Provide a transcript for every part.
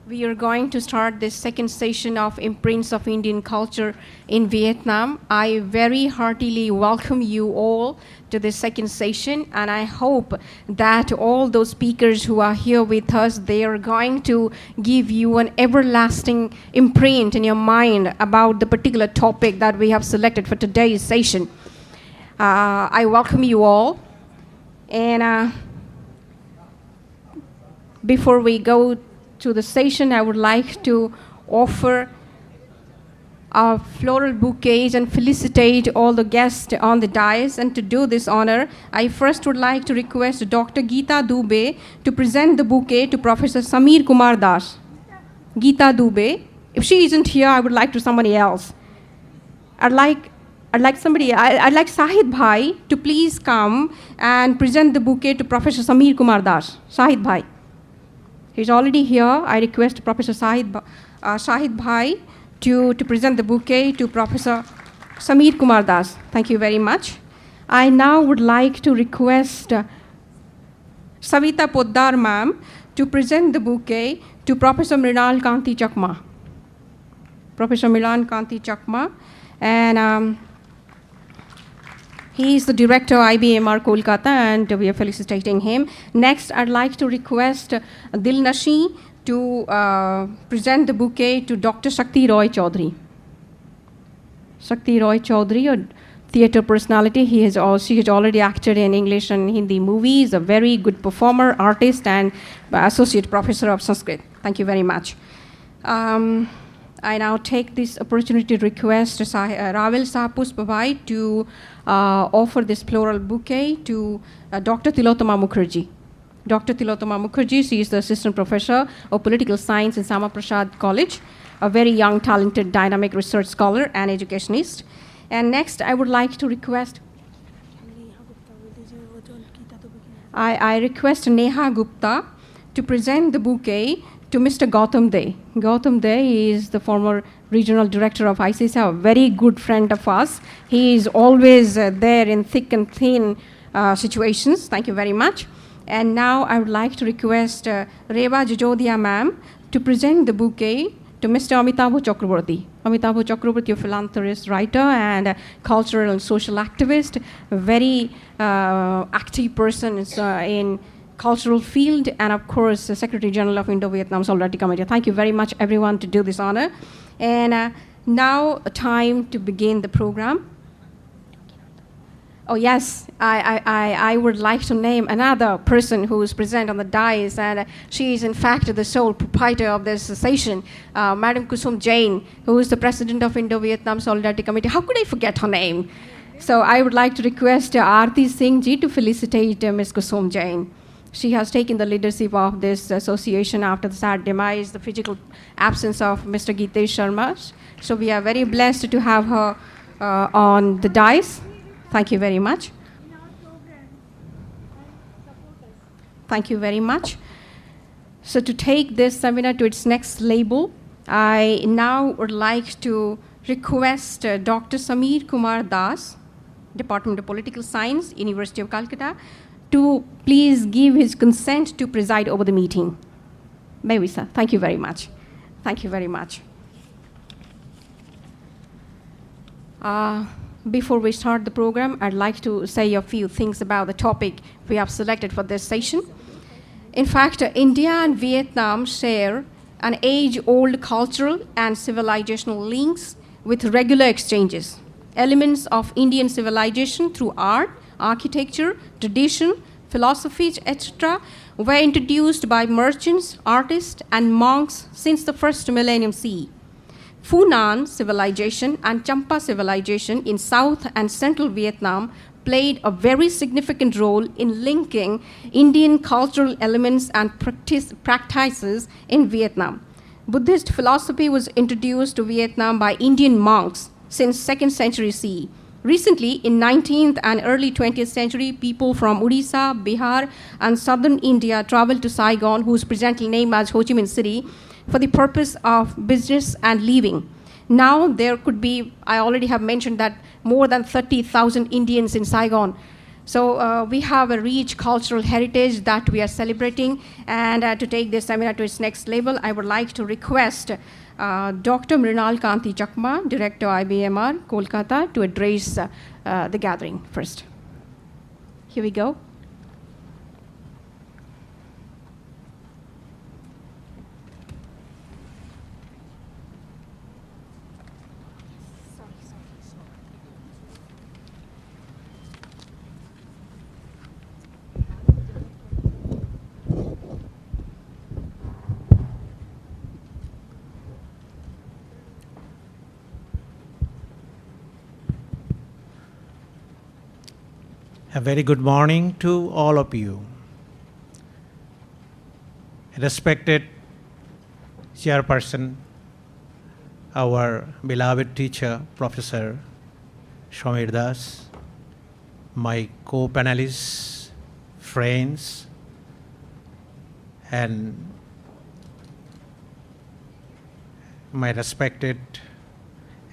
We are going to start this second session of Imprints of Indian Culture in Vietnam. I very heartily welcome you all to this second session, and I hope that all those speakers who are here with us, they are going to give you an everlasting imprint in your mind about the particular topic that we have selected for today's session. I welcome you all, and before we go to the session, I would like to offer our floral bouquets and felicitate all the guests on the dais. And to do this honor, I first would like to request Dr. Geeta Dubey to present the bouquet to Professor Samir Kumar Das. Geeta Dubey. If she isn't here, I would like to somebody else. I'd like Sahid Bhai to please come and present the bouquet to Professor Samir Kumar Das. Sahid Bhai. He's already here. I request Professor Sahid Bhai to present the bouquet to Professor Samir Kumar Das. Thank you very much. I now would like to request Savita Poddar ma'am to present the bouquet to Professor Mrinal Kanti Chakma. Professor Mrinal Kanti Chakma. And he is the director of IBMR Kolkata, and we are felicitating him. Next, I'd like to request Dilnashi to present the bouquet to Dr. Shakti Roy Chaudhary. Shakti Roy Chaudhary, a theatre personality. She has already acted in English and Hindi movies, a very good performer, artist, and associate professor of Sanskrit. Thank you very much. I now take this opportunity to request Ravel Sapuspavai to offer this floral bouquet to Dr. Tilotama Mukherjee. Dr. Tilotama Mukherjee, she is the assistant professor of political science in Sama Prasad College, a very young, talented, dynamic research scholar and educationist. And next, I would like to request, I request Neha Gupta to present the bouquet to Mr. Gautam De. Gautam De is the former regional director of ICSI, a very good friend of us. He is always there in thick and thin situations. Thank you very much. And now I would like to request Reva Jajodia ma'am to present the bouquet to Mr. Amitabh Chakraborty. Amitabh Chakraborty, a philanthropist, writer, and a cultural and social activist, a very active person in cultural field, and of course, the Secretary General of INDO-VIETNAM Solidarity Committee. Thank you very much, everyone, to do this honor. And now, time to begin the program. Oh yes, I would like to name another person who is present on the dais, and she is in fact the sole proprietor of this session, Madam Kusum Jain, who is the President of Indo-Vietnam Solidarity Committee. How could I forget her name? So I would like to request Aarti Singh ji to felicitate Ms. Kusum Jain. She has taken the leadership of this association after the sad demise, the physical absence of Mr. Gitesh Sharma. So we are very blessed to have her on the dais. Thank you very much. Thank you very much. So to take this seminar to its next label, I now would like to request Dr. Samir Kumar Das, Department of Political Science, University of Kolkata, to please give his consent to preside over the meeting. May we, sir? Thank you very much. Thank you very much. Before we start the program, I'd like to say a few things about the topic we have selected for this session. In fact, India and Vietnam share an age-old cultural and civilizational links with regular exchanges. Elements of Indian civilization through art, architecture, tradition, philosophies, etc., were introduced by merchants, artists, and monks since the first millennium CE. Funan civilization and Champa civilization in South and Central Vietnam played a very significant role in linking Indian cultural elements and practices in Vietnam. Buddhist philosophy was introduced to Vietnam by Indian monks since 2nd century CE. Recently, in 19th and early 20th century, people from Odisha, Bihar, and southern India traveled to Saigon, whose presently named as Ho Chi Minh City, for the purpose of business and living. Now there could be, I already have mentioned that more than 30,000 Indians in Saigon. So we have a rich cultural heritage that we are celebrating. And to take this seminar to its next level, I would like to request Dr. Mrinal Kanti Chakma, Director IBMR, Kolkata, to address the gathering first. Here we go. A very good morning to all of you. Respected Chairperson, our beloved teacher, Professor Shamir Das, my co-panelists, friends, and my respected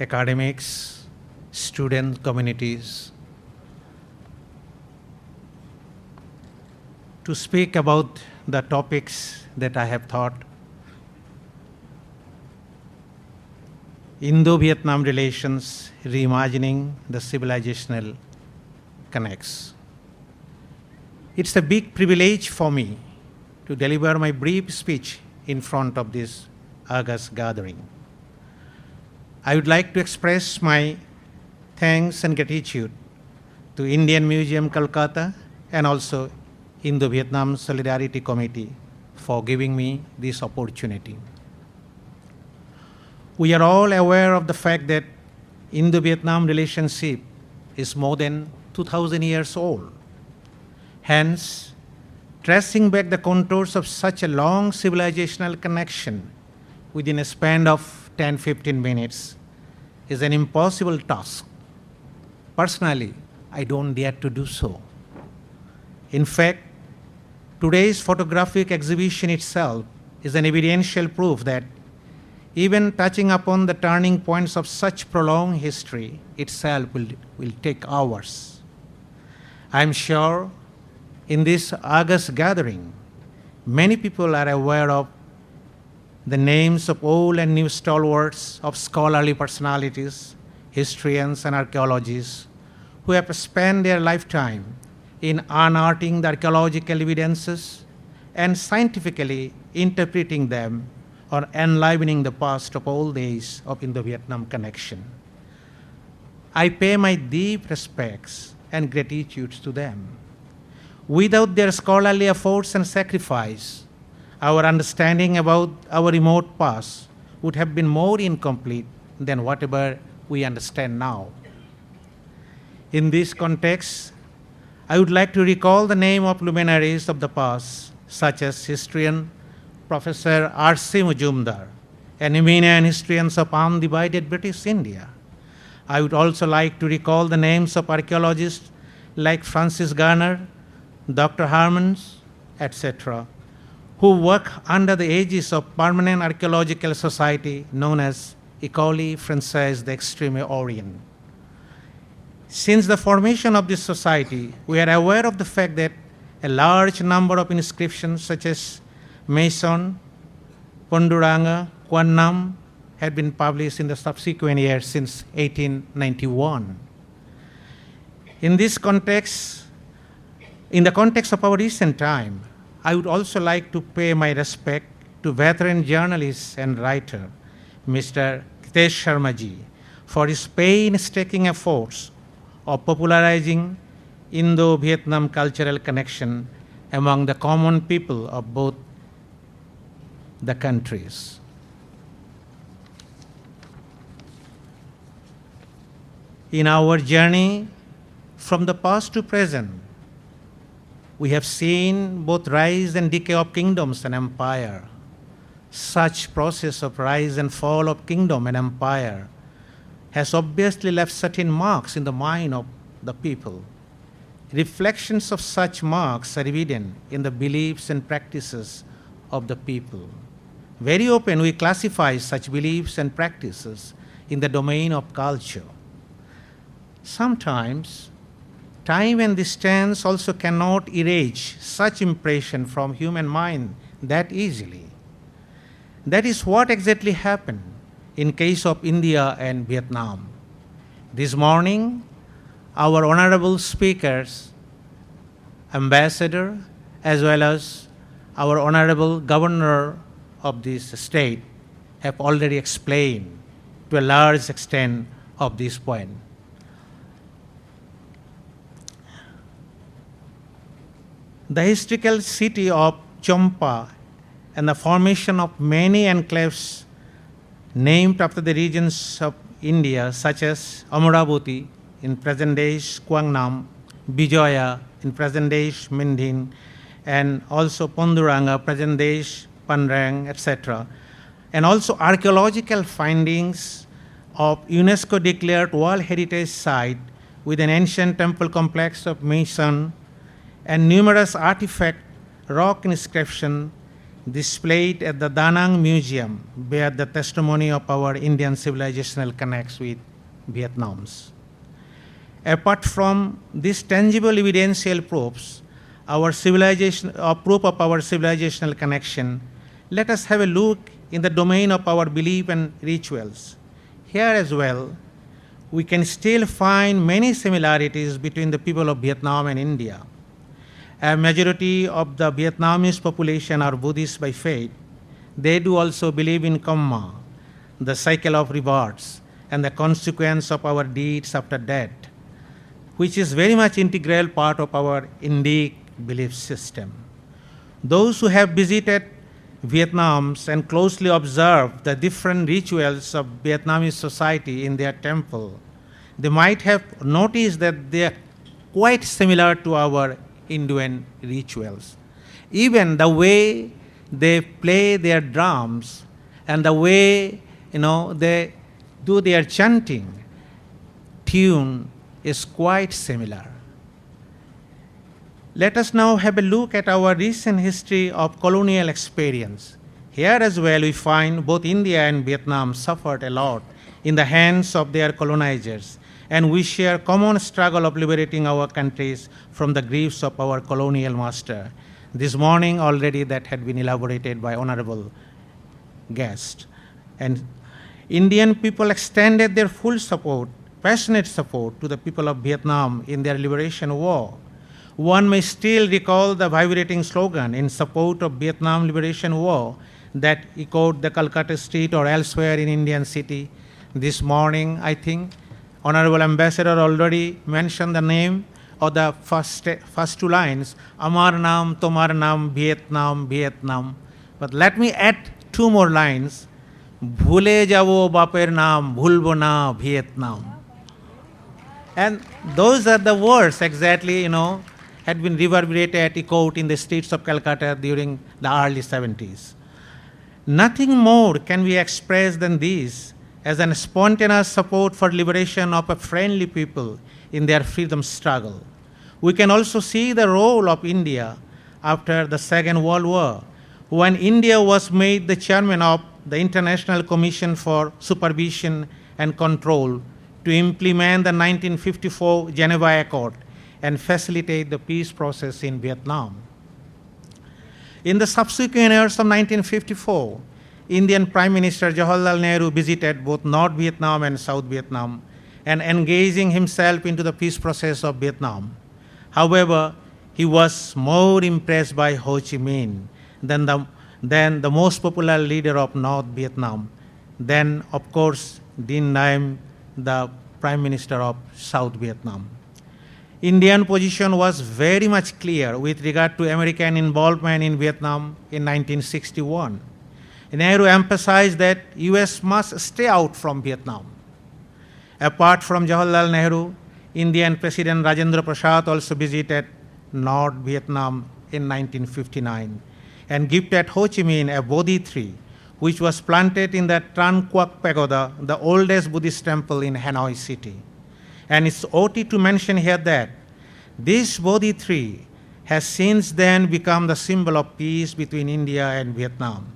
academics, student communities, to speak about the topics that I have thought. Indo-Vietnam relations, reimagining the civilizational connects. It's a big privilege for me to deliver my brief speech in front of this August gathering. I would like to express my thanks and gratitude to Indian Museum Kolkata and also Indo-Vietnam Solidarity Committee for giving me this opportunity. We are all aware of the fact that Indo-Vietnam relationship is more than 2,000 years old. Hence, tracing back the contours of such a long civilizational connection within a span of 10-15 minutes is an impossible task. Personally, I don't dare to do so. In fact, today's photographic exhibition itself is an evidential proof that even touching upon the turning points of such prolonged history itself will take hours. I'm sure in this August gathering, many people are aware of the names of old and new stalwarts of scholarly personalities, historians and archaeologists who have spent their lifetime in unearthing the archaeological evidences and scientifically interpreting them or enlivening the past of all days of Indo-Vietnam connection. I pay my deep respects and gratitude to them. Without their scholarly efforts and sacrifice, our understanding about our remote past would have been more incomplete than whatever we understand now. In this context, I would like to recall the name of luminaries of the past, such as historian Professor R.C. Majumdar, an eminent historian of undivided British India. I would also like to recall the names of archaeologists like Francis Garner, Dr. Harmons, etc., who work under the aegis of Permanent Archaeological Society known as École Française d'Extrême-Orient. Since the formation of this society, we are aware of the fact that a large number of inscriptions such as Mason, Ponduranga, Quan Nam had been published in the subsequent years since 1891. In the context of our recent time, I would also like to pay my respect to veteran journalist and writer, Mr. Hitesh Sharmaji, for his painstaking efforts of popularizing Indo-Vietnam cultural connection among the common people of both the countries. In our journey from the past to present, we have seen both rise and decay of kingdoms and empire. Such process of rise and fall of kingdom and empire has obviously left certain marks in the mind of the people. Reflections of such marks are evident in the beliefs and practices of the people. Very often we classify such beliefs and practices in the domain of culture. Sometimes time and distance also cannot erase such impression from human mind that easily. That is what exactly happened in case of India and Vietnam. This morning, our honorable speakers, ambassador, as well as our honorable governor of this state have already explained to a large extent of this point. The historical city of Champa and the formation of many enclaves named after the regions of India, such as Amaravati in present-day Kuangnam, Vijaya in present-day Mindin, and also Ponduranga, present-day Panrang, etc. And also archaeological findings of UNESCO-declared World Heritage Site with an ancient temple complex of Mason and numerous artifact rock inscription displayed at the Da Nang Museum bear the testimony of our Indian civilizational connects with Vietnam's. Apart from these tangible evidential proofs, proof of our civilizational connection, let us have a look in the domain of our belief and rituals. Here as well, we can still find many similarities between the people of Vietnam and India. A majority of the Vietnamese population are Buddhist by faith. They do also believe in karma, the cycle of rewards, and the consequence of our deeds after death, which is very much integral part of our Indic belief system. Those who have visited Vietnam and closely observed the different rituals of Vietnamese society in their temple, they might have noticed that they are quite similar to our Indian rituals. Even the way they play their drums and the way they do their chanting tune is quite similar. Let us now have a look at our recent history of colonial experience. Here as well we find both India and Vietnam suffered a lot in the hands of their colonizers, and we share common struggle of liberating our countries from the griefs of our colonial master. This morning already that had been elaborated by honorable guest. And Indian people extended their full support, passionate support to the people of Vietnam in their liberation war. One may still recall the vibrating slogan in support of Vietnam Liberation War that echoed the Kolkata street or elsewhere in Indian city. This morning, I think, Honorable Ambassador already mentioned the name of the first two lines, Amar Naam, Tomar Naam, Vietnam, Vietnam. But let me add two more lines, Bhule Javo Baper Naam, Bhulbo Na, Vietnam. And those are the words exactly, had been reverberated, echoed in the streets of Calcutta during the early 70s. Nothing more can be expressed than this as a spontaneous support for liberation of a friendly people in their freedom struggle. We can also see the role of India after the Second World War, when India was made the chairman of the International Commission for Supervision and Control to implement the 1954 Geneva Accord and facilitate the peace process in Vietnam. In the subsequent years of 1954, Indian Prime Minister Jawaharlal Nehru visited both North Vietnam and South Vietnam and engaging himself into the peace process of Vietnam. However, he was more impressed by Ho Chi Minh than the most popular leader of North Vietnam. Then, of course, Dinh Diem, the Prime Minister of South Vietnam. Indian position was very much clear with regard to American involvement in Vietnam in 1961. Nehru emphasized that US must stay out from Vietnam. Apart from Jawaharlal Nehru, Indian President Rajendra Prasad also visited North Vietnam in 1959 and gifted Ho Chi Minh a Bodhi tree, which was planted in the Tran Quoc Pagoda, the oldest Buddhist temple in Hanoi city. And it's ought to mention here that this Bodhi tree has since then become the symbol of peace between India and Vietnam.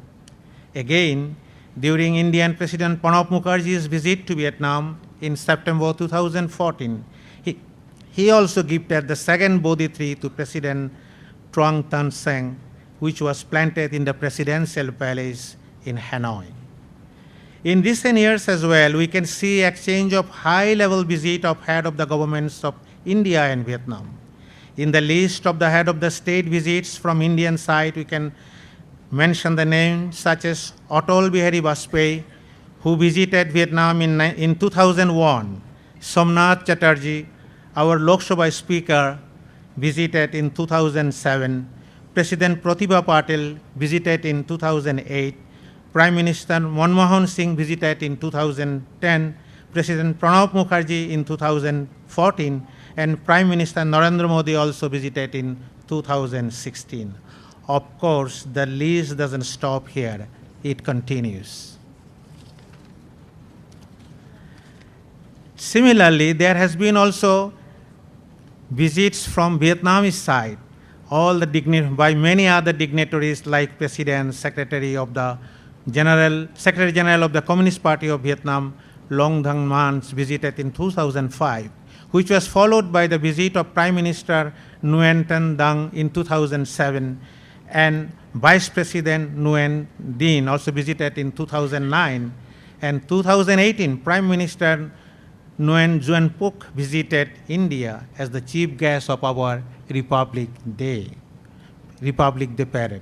Again, during Indian President Pranab Mukherjee's visit to Vietnam in September 2014, he also gifted the second Bodhi tree to President Truong Tan Seng, which was planted in the presidential palace in Hanoi. In recent years as well, we can see exchange of high-level visit of head of the governments of India and Vietnam. In the list of the head of the state visits from Indian side, we can mention the names such as Atal Bihari Vajpayee, who visited Vietnam in 2001, Somnath Chatterjee, our Lok Sabha Speaker, visited in 2007, President Pratibha Patil visited in 2008, Prime Minister Manmohan Singh visited in 2010, President Pranab Mukherjee in 2014, and Prime Minister Narendra Modi also visited in 2016. Of course, the list doesn't stop here, it continues. Similarly, there has been also visits from Vietnamese side, by many other dignitaries like President, Secretary General of the Communist Party of Vietnam, Long Thang Mans visited in 2005, which was followed by the visit of Prime Minister Nguyen Thanh Dang in 2007, and Vice President Nguyen Dinh also visited in 2009, and 2018 Prime Minister Nguyen Xuan Phuc visited India as the chief guest of our Republic Day Parade.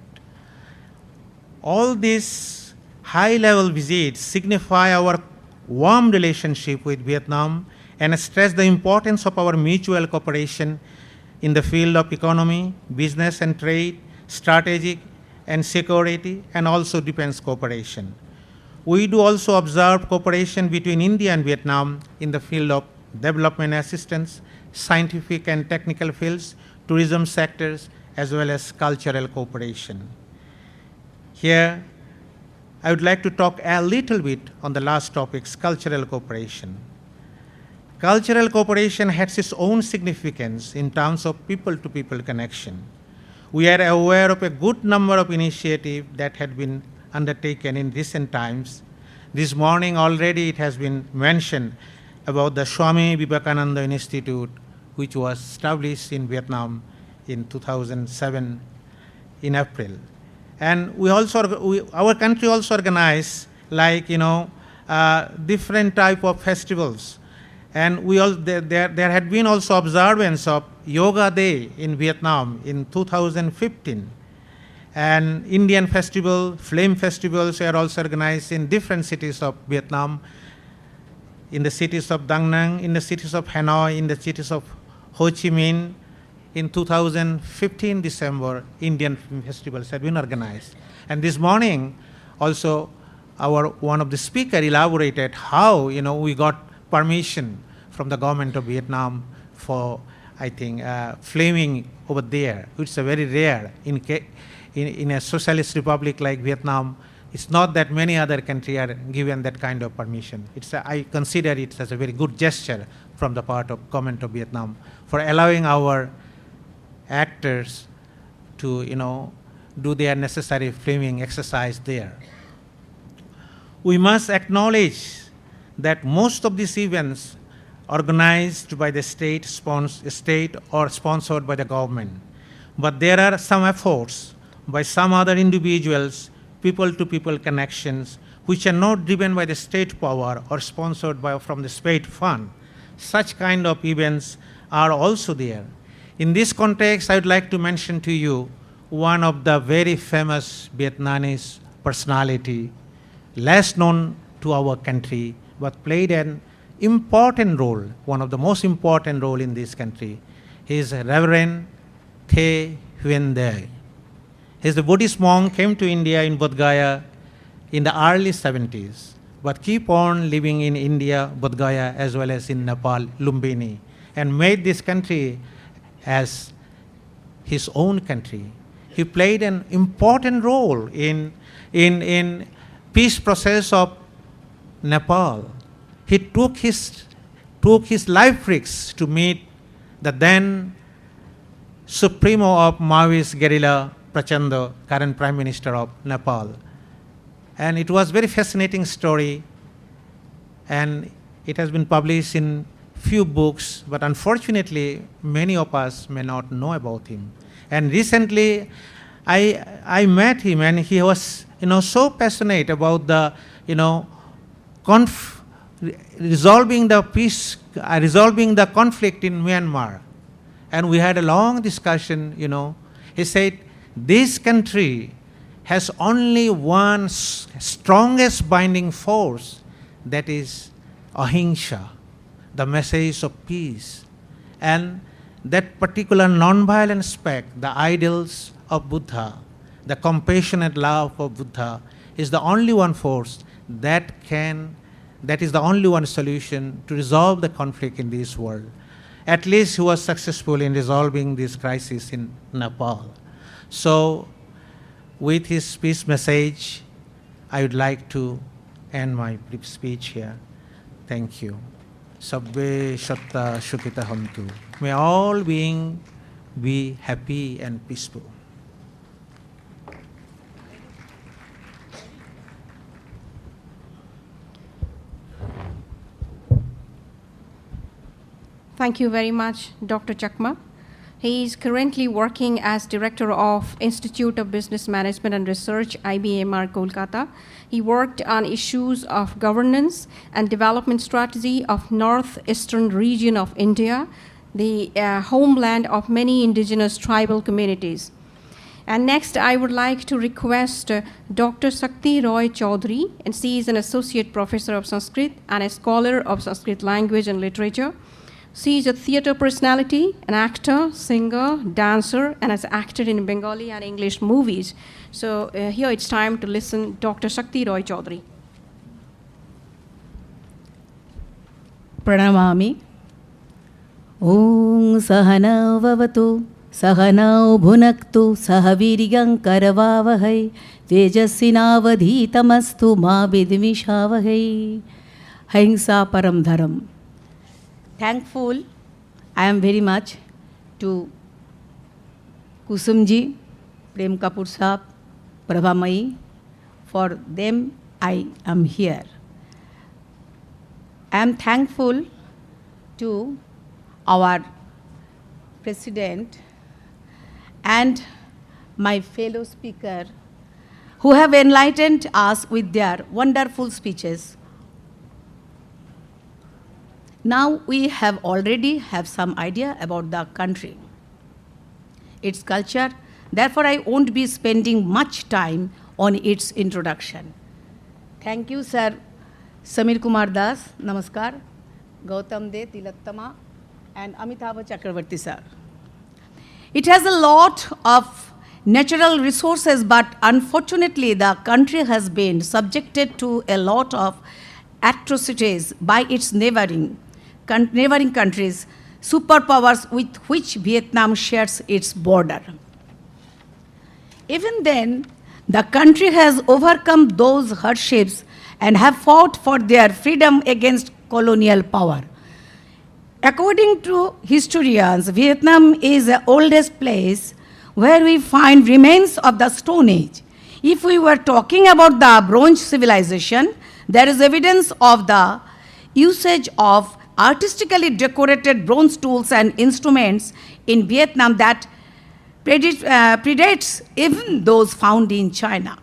All these high-level visits signify our warm relationship with Vietnam and stress the importance of our mutual cooperation in the field of economy, business and trade, strategic and security, and also defense cooperation. We do also observe cooperation between India and Vietnam in the field of development assistance, scientific and technical fields, tourism sectors, as well as cultural cooperation. Here, I would like to talk a little bit on the last topics, cultural cooperation. Cultural cooperation has its own significance in terms of people-to-people connection. We are aware of a good number of initiatives that had been undertaken in recent times. This morning already it has been mentioned about the Swami Vivekananda Institute, which was established in Vietnam in 2007 in April. And our country also organized different type of festivals. And there had been also observance of Yoga Day in Vietnam in 2015. And Indian flame festivals were also organized in different cities of Vietnam, in the cities of Da Nang, in the cities of Hanoi, in the cities of Ho Chi Minh. In 2015 December, Indian film festivals have been organized. And this morning, also, one of the speakers elaborated how we got permission from the government of Vietnam for, I think, flaming over there, which is a very rare in a socialist republic like Vietnam. It's not that many other countries are given that kind of permission. I consider it as a very good gesture from the part of government of Vietnam for allowing our actors to do their necessary flaming exercise there. We must acknowledge that most of these events organized by the state or sponsored by the government. But there are some efforts by some other individuals, people-to-people connections, which are not driven by the state power or sponsored from the state fund. Such kind of events are also there. In this context, I would like to mention to you one of the very famous Vietnamese personality, less known to our country, but played an important role, one of the most important role in this country. He is Reverend The Huyen Dai. He is a Buddhist monk, came to India in Bodh Gaya in the early 70s, but keep on living in India, Bodh Gaya, as well as in Nepal, Lumbini, and made this country as his own country. He played an important role in peace process of Nepal. He took his life risks to meet the then supremo of Maoist guerrilla, Prachanda, current Prime Minister of Nepal. And it was very fascinating story, and it has been published in few books, but unfortunately, many of us may not know about him. And recently, I met him, and he was, so passionate about the, resolving the peace, resolving the conflict in Myanmar. And we had a long discussion, He said, this country has only one strongest binding force, that is ahimsa, the message of peace. And that particular non-violent aspect, the ideals of Buddha, the compassionate love of Buddha, is the only one force that is the only one solution to resolve the conflict in this world. At least he was successful in resolving this crisis in Nepal. So, with his peace message, I would like to end my brief speech here. Thank you. Sabbe shatta shukita hantu. May all beings be happy and peaceful. Thank you very much, Dr. Chakma. He is currently working as Director of Institute of Business Management and Research, IBMR, Kolkata. He worked on issues of governance and development strategy of northeastern region of India, the homeland of many indigenous tribal communities. And next, I would like to request Dr. Sakti Roy Chaudhary, and she is an Associate Professor of Sanskrit and a scholar of Sanskrit language and literature. She is a theater personality, an actor, singer, dancer, and has acted in Bengali and English movies. So here it's time to listen Dr. Sakti Roy Chaudhary. Pranamami. Om Sahana Vavatu, Sahana Bhunaktu, Sahaviriyam Karavavahai, Tejasvinavadhitamastu Ma Vidvishavahay. Hahimsa Param Dharam. Thankful I am very much to Kusumji, Prem Kapoor Saab, Prabhamai. For them I am here. I am thankful to our President and my fellow speaker who have enlightened us with their wonderful speeches. Now we have already have some idea about the country, its culture. Therefore, I won't be spending much time on its introduction. Thank you, Sir Samir Kumar Das, Namaskar, Gautam De Tilottama, and Amitabh Chakravarti, sir. It has a lot of natural resources, but unfortunately, the country has been subjected to a lot of atrocities by its neighboring countries, superpowers with which Vietnam shares its border. Even then, the country has overcome those hardships and have fought for their freedom against colonial power. According to historians, Vietnam is the oldest place where we find remains of the Stone Age. If we were talking about the Bronze Civilization, there is evidence of the usage of artistically decorated bronze tools and instruments in Vietnam that predates even those found in China.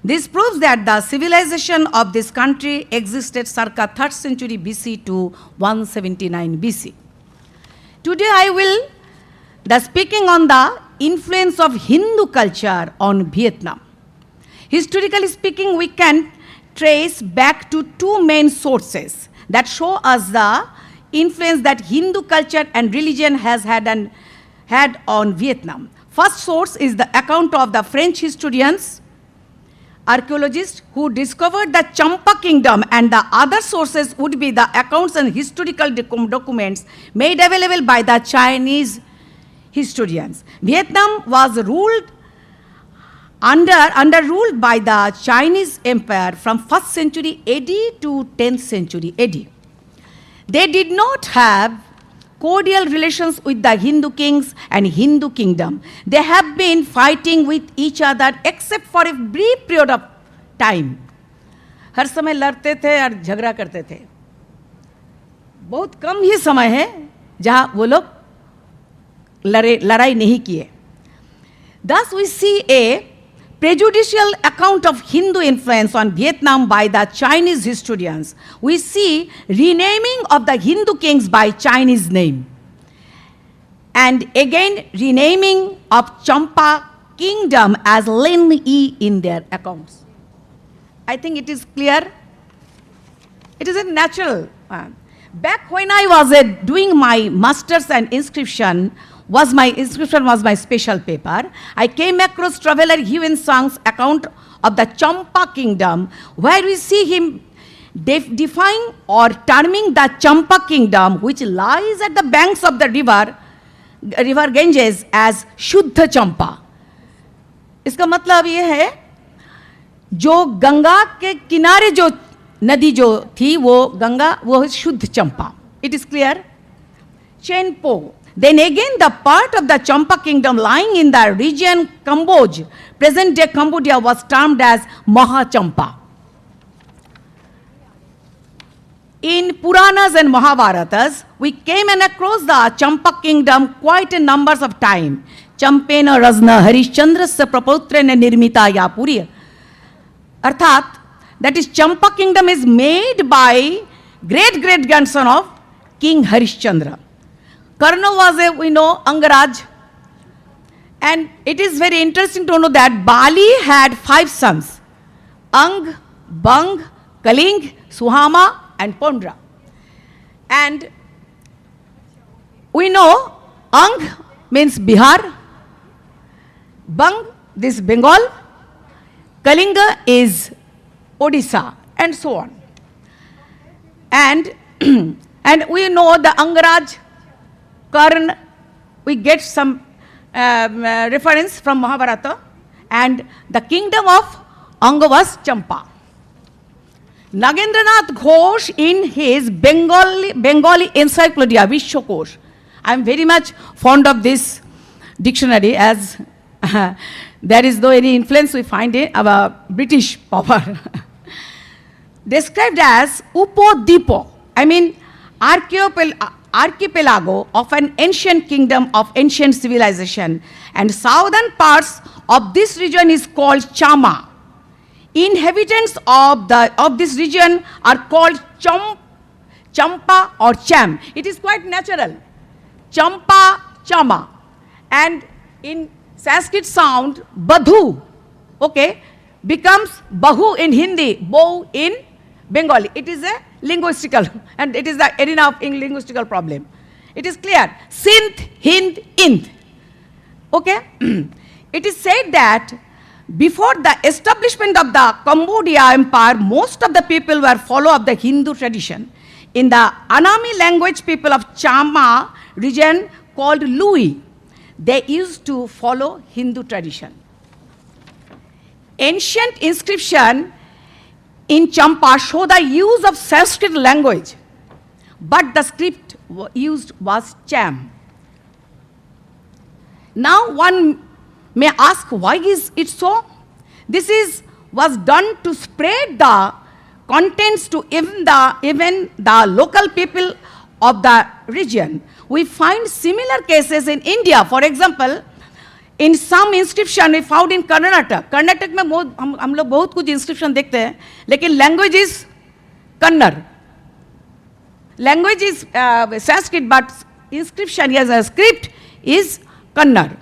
This proves that the civilization of this country existed circa 3rd century BC to 179 BC. Today I will be speaking on the influence of Hindu culture on Vietnam. Historically speaking, we can trace back to two main sources that show us the influence that Hindu culture and religion has had on Vietnam. First source is the account of the French historians, archaeologists who discovered the Champa kingdom, and the other sources would be the accounts and historical documents made available by the Chinese historians. Vietnam was ruled ruled by the Chinese Empire from 1st century AD to 10th century AD. They did not have cordial relations with the Hindu kings and Hindu kingdom. They have been fighting with each other except for a brief period of time. हर समय लड़ते थे और झगड़ा करते थे. बहुत कम ही समय है जहां वो लोग लड़ाई नहीं किए. Thus we see a prejudicial account of Hindu influence on Vietnam by the Chinese historians. We see renaming of the Hindu kings by Chinese name. And again renaming of Champa kingdom as Lin Yi in their accounts. I think it is clear. It is a natural. Back when I was doing my masters and inscription was my special paper, I came across traveler Huyen Sang's account of the Champa kingdom, where we see him defying or terming the Champa kingdom, which lies at the banks of the river Ganges, as Shuddha Champa. इसका मतलब ये है जो गंगा के किनारे जो नदी जो थी वो गंगा वो शुद्ध चंपा. It is clear? Chenpo. Then again the part of the Champa kingdom lying in the region Cambodge, present day Cambodia, was termed as Mahachampa. In Puranas and Mahabharatas, we came across the Champa kingdom quite a numbers of times. Champena Razna Harishchandrasya Prapotrena Nirmita Yapuri. Arthat, that is Champa kingdom is made by great grandson of King Harishchandra. Karna was a, we know, Angaraj. And it is very interesting to know that Bali had 5 sons. Ang, Bang, Kaling, Suhama and Pondra. And we know Ang means Bihar, Bang, this Bengal, Kalinga is Odisha, and so on. And, and we know the Angaraj, Karn, we get some reference from Mahabharata, and the kingdom of Anga was Champa. Nagendranath Ghosh in his Bengali encyclopedia, Vishwakosh. I am very much fond of this dictionary, as there is no any influence we find in our British power. Described as Upodipo, I mean archipelago of an ancient kingdom of ancient civilization, and southern parts of this region is called Chama. Inhabitants of this region are called Champa or Cham. It is quite natural. Champa, Chama. And in Sanskrit sound, Badhu, okay, becomes Bahu in Hindi, Bow in Bengali. It is a linguistical, and it is the arena of linguistical problem. It is clear. Sindh, Hind, Ind. Okay? It is said that before the establishment of the Cambodia Empire, most of the people were follow of the Hindu tradition. In the Anami language people of Chama region called Lui, they used to follow Hindu tradition. Ancient inscription in Champa show the use of Sanskrit language, but the script used was Cham. Now one may ask, why is it so? This was done to spread the contents to even the local people of the region. We find similar cases in India. For example, in some inscription we found in Karnataka. Karnataka में हम लोग बहुत कुछ inscription देखते हैं, लेकिन language is Kannada. Language is Sanskrit, but inscription as a script is Kannada.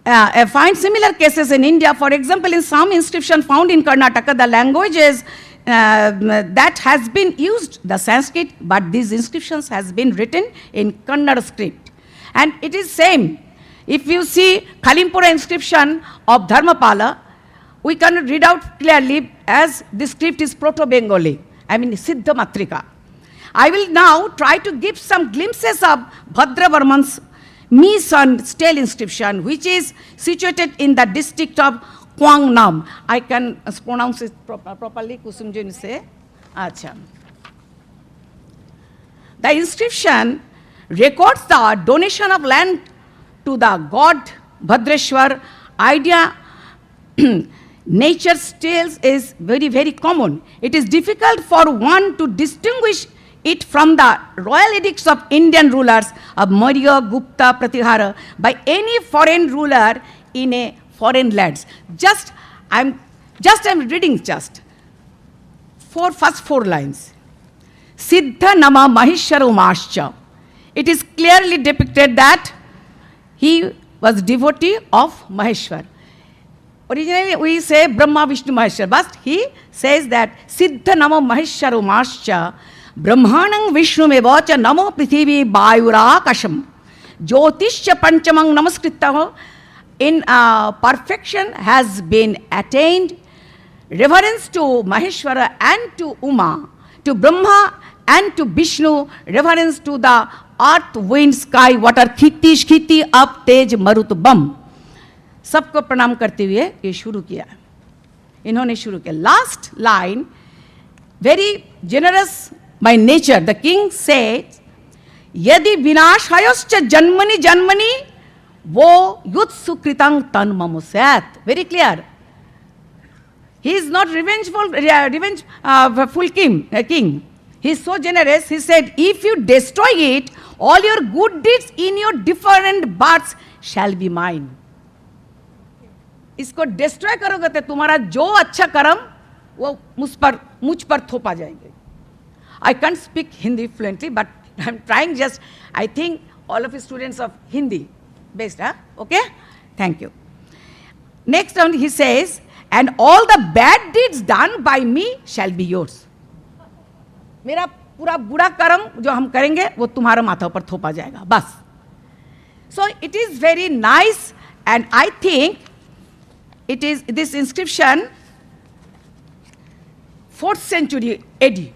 I find similar cases in India. For example, in some inscription found in Karnataka, the languages that has been used, the Sanskrit, but these inscriptions has been written in Kannada script. And it is same. If you see Kalimpura inscription of Dharmapala, we can read out clearly as the script is Proto-Bengali, I mean Siddha Matrika. I will now try to give some glimpses of Bhadravarman's Misan stele inscription, which is situated in the district of Quang Nam. I can pronounce it properly, Kusumjin say. Acha. The inscription records the donation of land to the god Bhadrashwar. Idea nature's tales is very common. It is difficult for one to distinguish it from the royal edicts of Indian rulers of Maurya, Gupta, Pratihara by any foreign ruler in a foreign lands. I'm reading just first four lines. Siddha nama Maheshwaro Mascha. It is clearly depicted that he was devotee of Maheshwar. Originally we say Brahma, Vishnu, Maheshwar, but he says that Siddha nama Maheshwaro Mascha Brahmanang Vishnu mevacha namo Prithivi Vayurakasham Jyotishya Panchamang Namaskrittaho. In perfection has been attained. Reverence to Maheshwara and to Uma, to Brahma and to Vishnu, reverence to the earth, wind, sky, water, khiti, shkiti, up, tej, marut, bam. सबको प्रणाम करते हुए ये शुरू किया, इन्होंने शुरू किया. Last line, very generous by nature, the king says, यदि विनाशायश्च जन्मनि जन्मनि वो युत्सु कृतं तन ममुस्यात्. Very clear. He is not revengeful king. He is so generous. He said, if you destroy it, all your good deeds in your different births shall be mine. इसको destroy करोगे तो तुम्हारा जो अच्छा कर्म वो मुझ पर थोपा जाएंगे. I can't speak Hindi fluently, but I'm trying just, I think all of you students of Hindi based, huh? Okay? Thank you. Next one he says, and all the bad deeds done by me shall be yours. मेरा पूरा बुरा कर्म जो हम करेंगे वो तुम्हारे माथा पर थोपा जाएगा, बस. So it is very nice, and I think it is this inscription 4th century AD.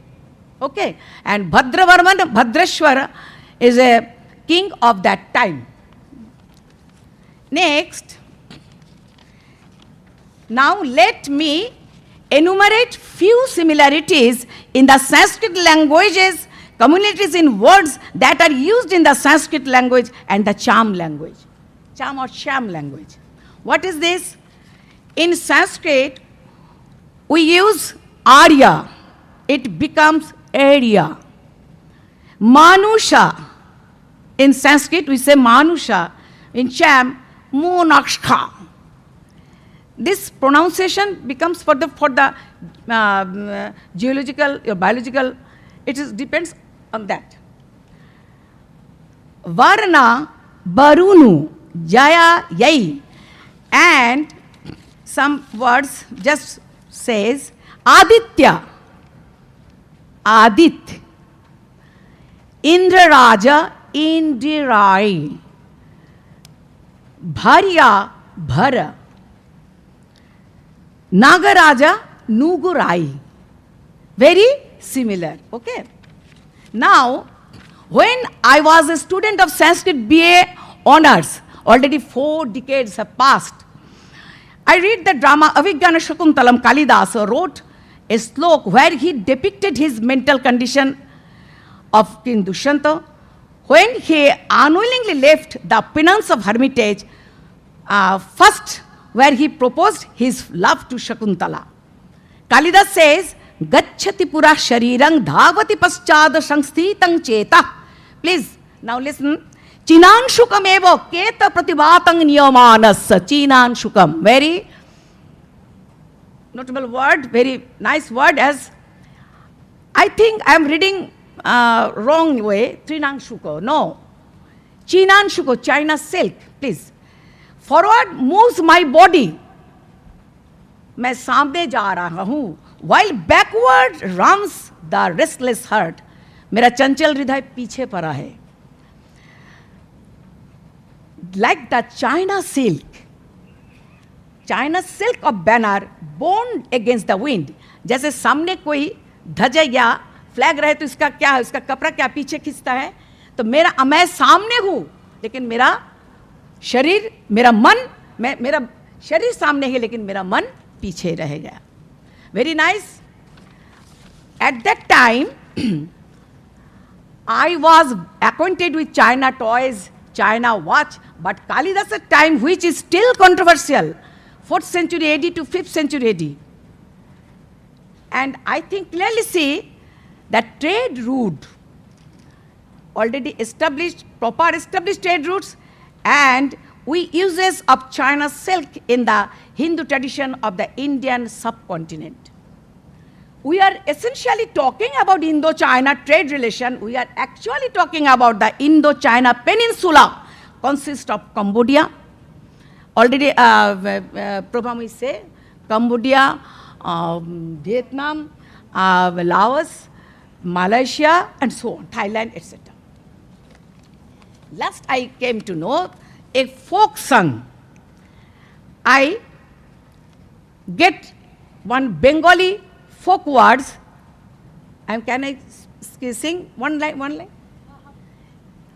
Okay, and Bhadravarman Bhadrashwara is a king of that time. Next, now let me enumerate few similarities in the Sanskrit languages, communities in words that are used in the Sanskrit language and the Cham language. Cham or Sham language. What is this? In Sanskrit, we use Arya. It becomes area. Manusha. In Sanskrit, we say Manusha. In Cham, Monakshka. This pronunciation becomes for the geological or biological, depends on that. Varna, Barunu, Jaya, Yai. And some words just says Aditya, Adit, Indraraja, Indirai, Bharya, Bhara, Nagaraja, Nugurai. Very similar, okay. Now, when I was a student of Sanskrit BA honors, already 4 decades have passed, I read the drama Avijnana Shakuntalam. Kalidasa wrote a slok where he depicted his mental condition of King Dushyanta when he unwillingly left the penance of hermitage, first where he proposed his love to Shakuntala. Kalidas says, Gacchati pura sharirang dhagvati paschad sangstitang cheta. Please, now listen. Chinaanshukam evo keta pratibhatang niyamanas. Chinaanshukam. Very notable word, very nice word, as I think I am reading wrong way. Trinanshuko. No. Chinanshuko, China silk. Please. Forward moves my body. मैं सामने जा रहा हूँ. While backward runs the restless heart. मेरा चंचल हृदय पीछे पड़ा है. Like the China silk of banner borne against the wind. जैसे सामने कोई ध्वजा या फ्लैग रहे तो इसका क्या है, इसका कपड़ा क्या पीछे खींचता है. तो मैं सामने हूँ, लेकिन मेरा शरीर, मेरा मन, मेरा शरीर सामने है लेकिन मेरा मन पीछे रहेगा. Very nice. At that time, I was acquainted with China toys, China watch, but Kalidasa time, which is still controversial, 4th century AD to 5th century AD. And I think clearly see that trade route already established, proper established trade routes, and we uses of China's silk in the Hindu tradition of the Indian subcontinent. We are essentially talking about Indo-China trade relation. We are actually talking about the Indo-China peninsula, consists of Cambodia. Already, Prabha we say, Cambodia, Vietnam, Laos, Malaysia, and so on, Thailand, etc. Last I came to know a folk song. I get one Bengali folk words, and can I sing one line?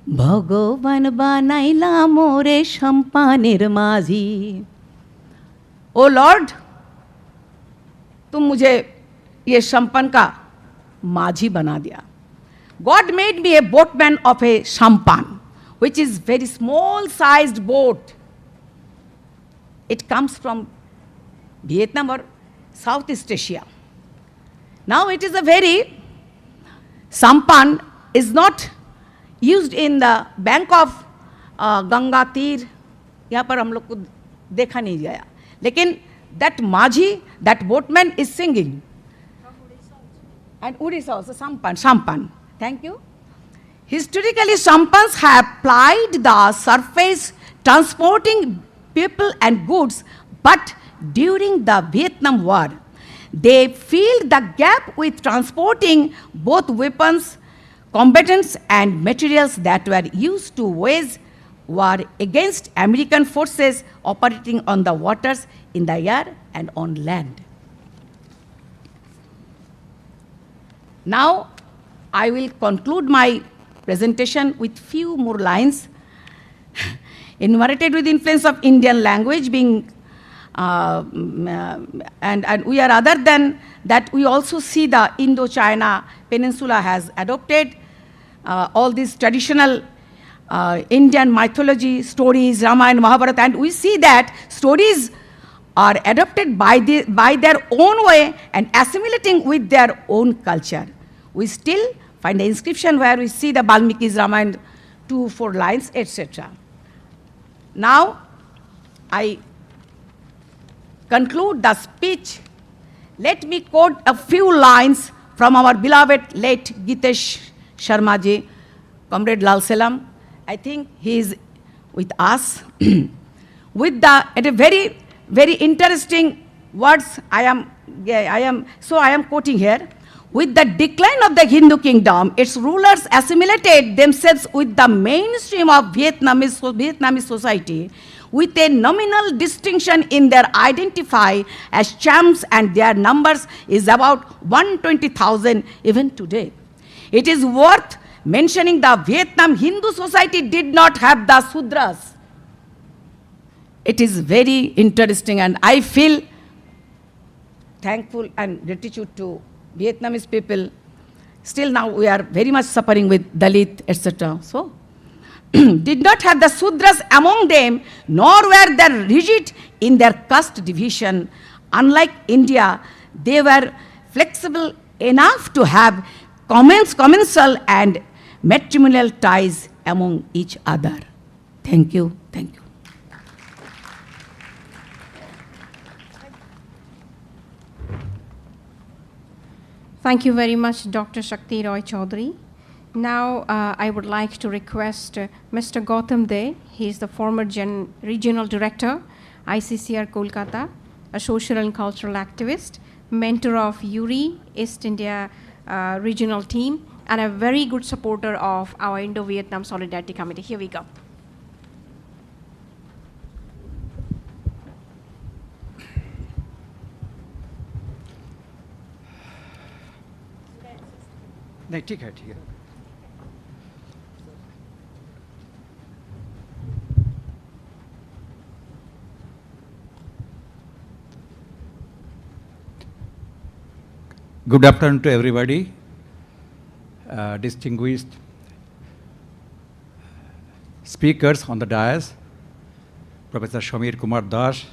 Bhagavan banaila more shampaner माझी. Oh Lord, तुम मुझे ये शम्पान का माझी बना दिया. God made me a boatman of a sampan, which is very small sized boat. It comes from Vietnam or Southeast Asia. Now it is a very, sampan is not used in the bank of Ganga Tir. यहाँ पर हम लोग को देखा नहीं गया. लेकिन that माझी, that boatman is singing. And Odisha also, sampan. Thank you. Historically, sampans have plied the surface transporting people and goods, but during the Vietnam War, they filled the gap with transporting both weapons, combatants, and materials that were used to wage war against American forces operating on the waters, in the air, and on land. Now, I will conclude my presentation with few more lines. Enumerated with influence of Indian language being, and we are other than that, we also see the Indo-China peninsula has adopted all these traditional Indian mythology, stories, Ramayana, Mahabharata, and we see that stories are adopted by their own way and assimilating with their own culture. We still find the inscription where we see the Valmiki's Ramayana, 2-4 lines, etc. Now, I conclude the speech. Let me quote a few lines from our beloved late Gitesh Sharma ji, Comrade Lal Selam. I think he is with us. With a very, very interesting words I am quoting here. With the decline of the Hindu kingdom, its rulers assimilated themselves with the mainstream of Vietnamese society, with a nominal distinction in their identify as champs, and their numbers is about 120,000 even today. It is worth mentioning the Vietnam Hindu society did not have the Sudras. It is very interesting, and I feel thankful and gratitude to Vietnamese people. Still now we are very much suffering with Dalit, etc. So, did not have the Sudras among them, nor were they rigid in their caste division. Unlike India, they were flexible enough to have commensal and matrimonial ties among each other. Thank you. Thank you. Thank you very much, Dr. Shakti Roy Chaudhary. Now, I would like to request Mr. Gautam De. He is the former Regional Director, ICCR Kolkata, a social and cultural activist, mentor of URI, East India regional team, and a very good supporter of our Indo-Vietnam Solidarity Committee. Here we go. नहीं ठीक है ठीक है. Good afternoon to everybody, distinguished speakers on the dais, Professor Shamir Kumar Das,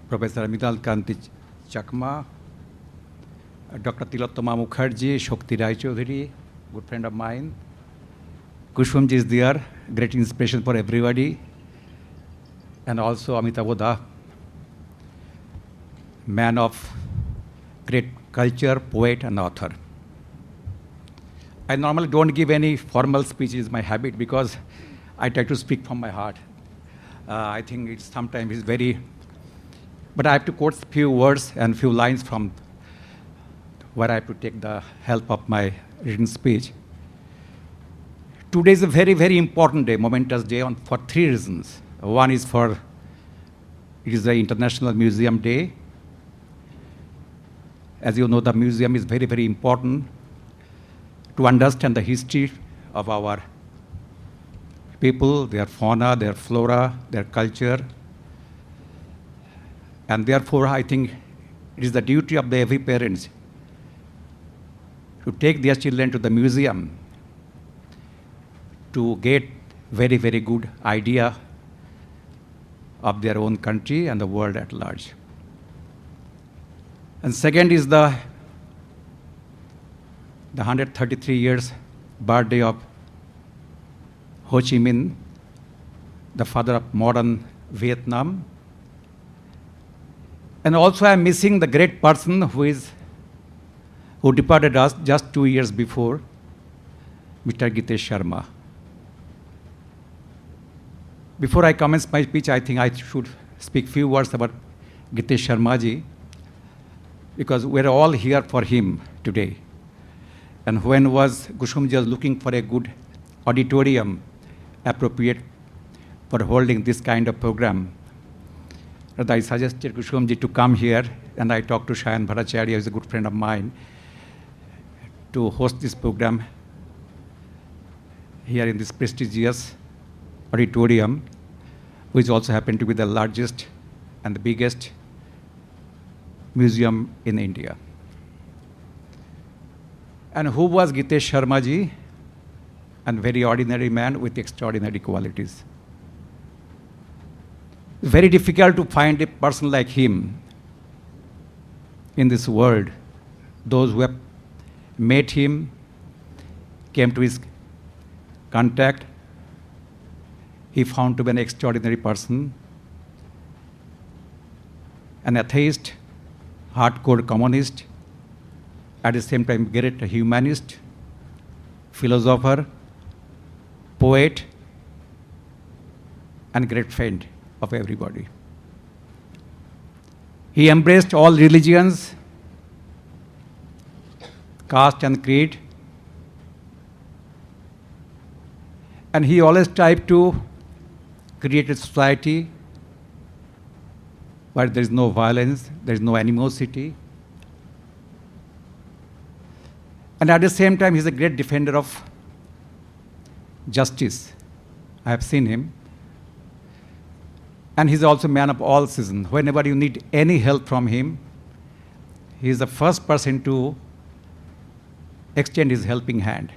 Professor Midal Kanti Chakma, Dr. Tilottama Mukherjee, Shakti Rai Chaudhary, good friend of mine. Kushumji is there, great inspiration for everybody. And also INDO-VIETNAM, man of great culture, poet, and author. I normally don't give any formal speech, it's my habit, because I try to speak from my heart. I think it's sometimes it's very, but I have to quote a few words and few lines from where I have to take the help of my written speech. Today is a very, very important day, momentous day for three reasons. One is it is the International Museum Day. As you know, the museum is very, very important to understand the history of our people, their fauna, their flora, their culture. And therefore, I think it is the duty of every parent to take their children to the museum to get very, very good idea of their own country and the world at large. And second is the 133 years birthday of Ho Chi Minh, the father of modern Vietnam. And also I'm missing the great person who departed us just 2 years before, Mr. Gitesh Sharma. Before I commence my speech, I think I should speak few words about Gitesh Sharma ji, because we're all here for him today. And when Kushum ji was looking for a good auditorium appropriate for holding this kind of program, I suggested Kushum ji to come here, and I talked to Shayan Bhattacharya, who is a good friend of mine, to host this program here in this prestigious auditorium, which also happened to be the largest and the biggest museum in India. And who was Gitesh Sharma ji? A very ordinary man with extraordinary qualities. It's very difficult to find a person like him in this world. Those who have met him, came to his contact, he found to be an extraordinary person, an atheist, hardcore communist, at the same time great humanist, philosopher, poet, and great friend of everybody. He embraced all religions, caste and creed, and he always tried to create a society where there is no violence, there is no animosity. And at the same time, he's a great defender of justice. I have seen him. And he's also a man of all seasons. Whenever you need any help from him, he is the first person to extend his helping hand.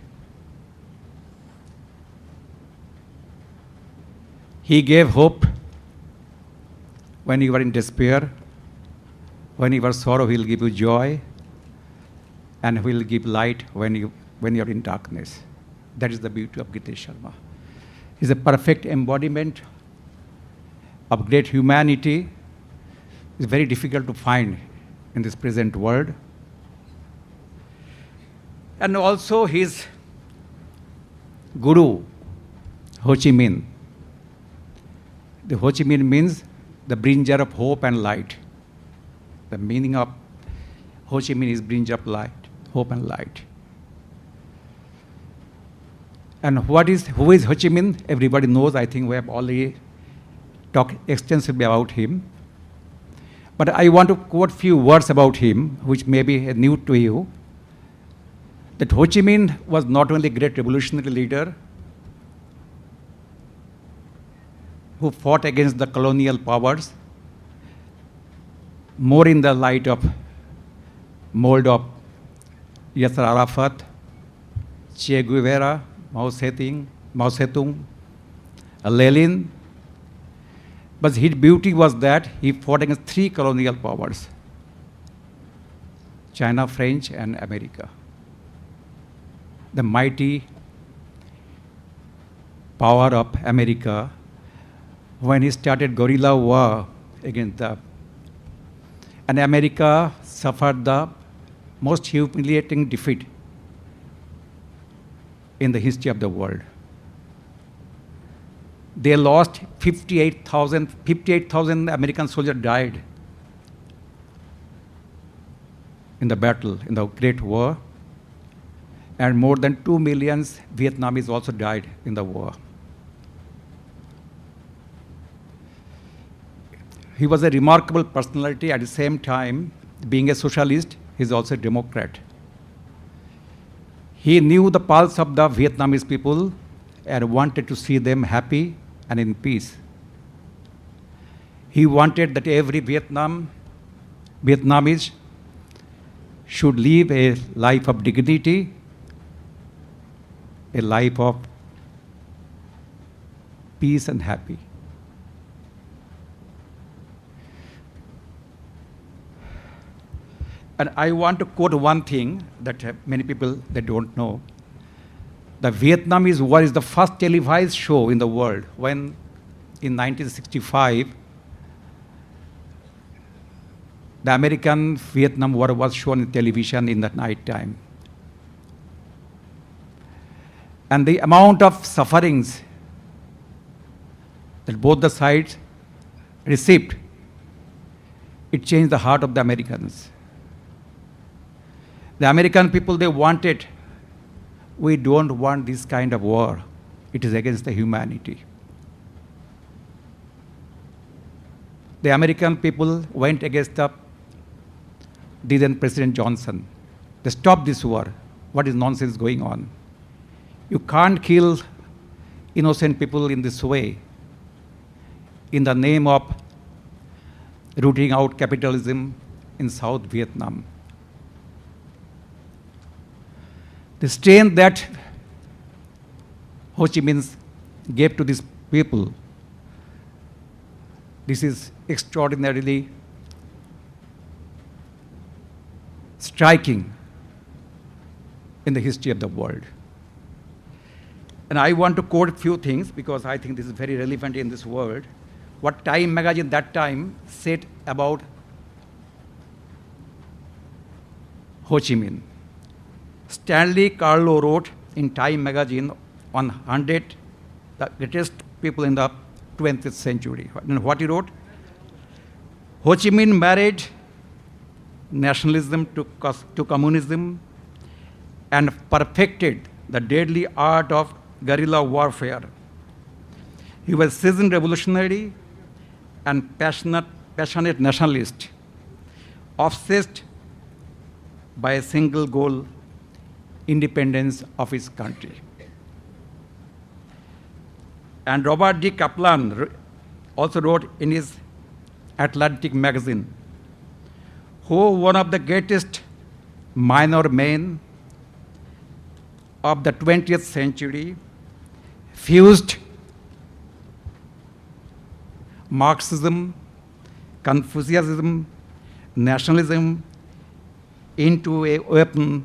He gave hope when you were in despair. When you were sorrow, he'll give you joy. And he'll give light when you're in darkness. That is the beauty of Gitesh Sharma. He's a perfect embodiment of great humanity. It's very difficult to find in this present world. And also his guru, Ho Chi Minh. The Ho Chi Minh means the bringer of hope and light. The meaning of Ho Chi Minh is bringer of light, hope and light. And who is Ho Chi Minh? Everybody knows. I think we have already talked extensively about him. But I want to quote few words about him, which may be new to you. That Ho Chi Minh was not only a great revolutionary leader who fought against the colonial powers, more in the light of mold of Yasser Arafat, Che Guevara, Mao Zedong, Lenin. But his beauty was that he fought against three colonial powers: China, French, and America. the mighty power of America when he started guerrilla war against the, and America suffered the most humiliating defeat in the history of the world. They lost 58,000 American soldiers died in the battle, in the Great War, and more than 2 million Vietnamese also died in the war. He was a remarkable personality. At the same time, being a socialist, he's also a Democrat. He knew the pulse of the Vietnamese people and wanted to see them happy and in peace. He wanted that every Vietnamese should live a life of dignity, a life of peace and happy. And I want to quote one thing that many people they don't know. The Vietnamese War is the first televised show in the world when in 1965 the American Vietnam War was shown in television in the night time. And the amount of sufferings that both the sides received, it changed the heart of the Americans. The American people, they wanted, we don't want this kind of war. It is against the humanity. The American people went against the then President Johnson. They stopped this war. What is nonsense going on? You can't kill innocent people in this way in the name of rooting out capitalism in South Vietnam. The strength that Ho Chi Minh gave to these people, this is extraordinarily striking in the history of the world. And I want to quote a few things because I think this is very relevant in this world. What Time magazine that time said about Ho Chi Minh. Stanley Carlo wrote in Time magazine on 100 the greatest people in the 20th century. And what he wrote? Ho Chi Minh married nationalism to communism and perfected the deadly art of guerrilla warfare. He was a seasoned revolutionary and passionate nationalist, obsessed by a single goal, independence of his country. And Robert D. Kaplan also wrote in his Atlantic magazine, who one of the greatest minor men of the 20th century fused Marxism, Confucianism, nationalism into a weapon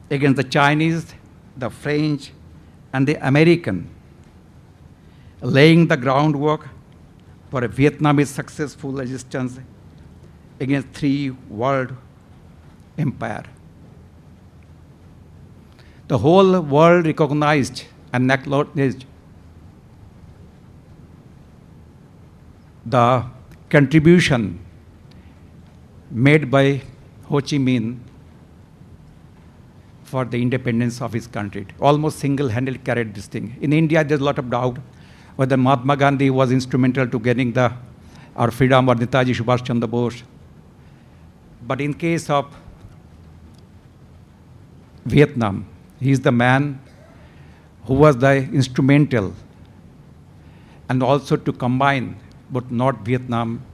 against the Chinese, the French, and the American, laying the groundwork for a Vietnamese successful resistance against three world empire. The whole world recognized and acknowledged the contribution made by Ho Chi Minh for the independence of his country. Almost single-handedly carried this thing. In India, there's a lot of doubt whether Mahatma Gandhi was instrumental to getting our freedom or Netaji Subhash Chandra Bose. But in case of Vietnam, he is the man who was the instrumental and also to combine both North Vietnam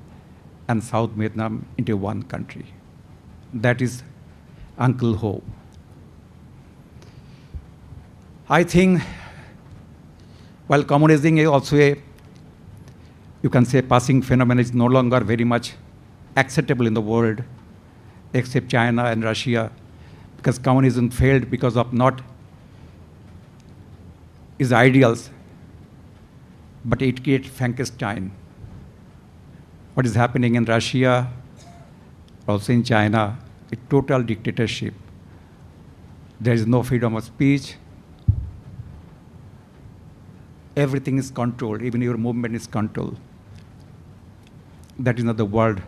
and South Vietnam into one country. That is Uncle Ho. I think while communism is also you can say, passing phenomenon, is no longer very much acceptable in the world, except China and Russia, because communism failed because of not is ideals, but it creates Frankenstein. What is happening in Russia, also in China, a total dictatorship. There is no freedom of speech. Everything is controlled, even your movement is controlled. That is not the world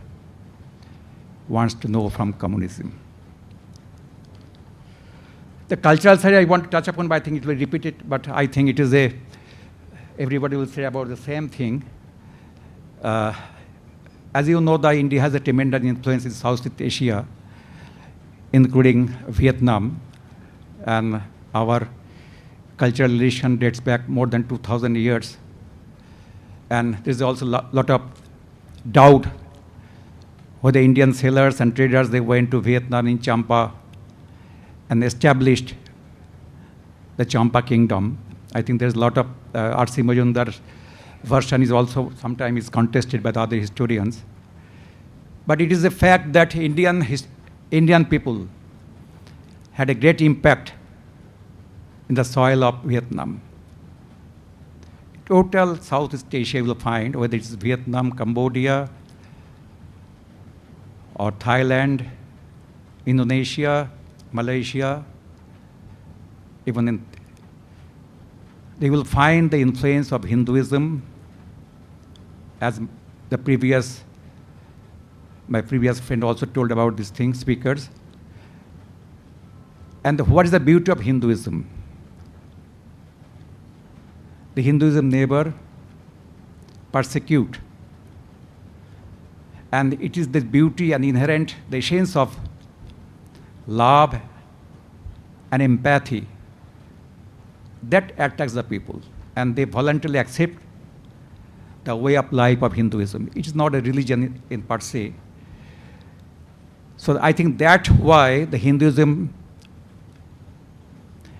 wants to know from communism. The cultural side I want to touch upon, but I think it will repeat it, but I think it is everybody will say about the same thing. As you know, India has a tremendous influence in Southeast Asia, including Vietnam, and our cultural relation dates back more than 2,000 years. And there's also a lot of doubt whether Indian sailors and traders, they went to Vietnam in Champa and established the Champa kingdom. I think there's a lot of R.C. Majumdar's version is also sometimes contested by the other historians. But it is a fact that Indian people had a great impact in the soil of Vietnam. Total Southeast Asia you will find, whether it's Vietnam, Cambodia, or Thailand, Indonesia, Malaysia, even they will find the influence of Hinduism, as my previous friend also told about these things, speakers. And what is the beauty of Hinduism? The Hinduism never persecute. And it is the beauty and inherent, the essence of love and empathy that attacks the people. And they voluntarily accept the way of life of Hinduism. It is not a religion in per se. So I think that's why the Hinduism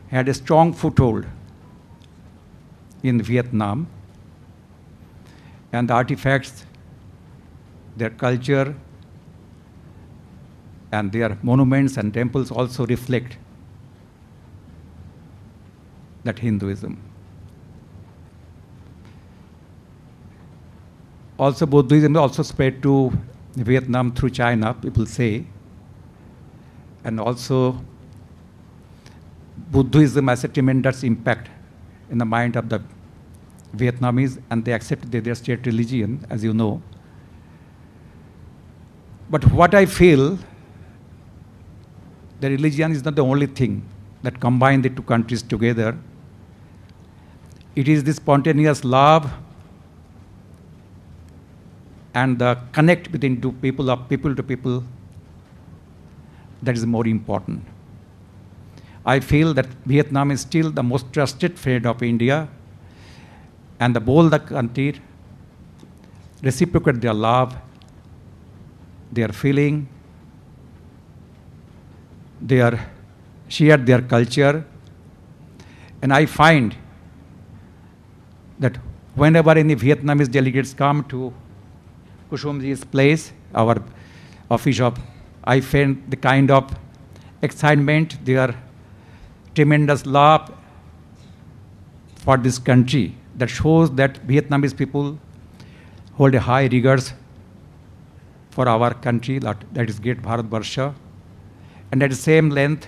had a strong foothold in Vietnam, and the artifacts, their culture, and their monuments and temples also reflect that Hinduism. Also, Buddhism also spread to Vietnam through China, people say, and also Buddhism has a tremendous impact in the mind of the Vietnamese, and they accepted their state religion, as you know. But what I feel, the religion is not the only thing that combines the two countries together. It is the spontaneous love and the connect between two people, of people to people, that is more important. I feel that Vietnam is still the most trusted friend of India, and both the countries reciprocate their love, their feeling, share their culture. And I find that whenever any Vietnamese delegates come to Kusumji's place, our office of, I find the kind of excitement, their tremendous love for this country that shows that Vietnamese people hold a high regards for our country, that is great Bharat Varsha. And at the same length,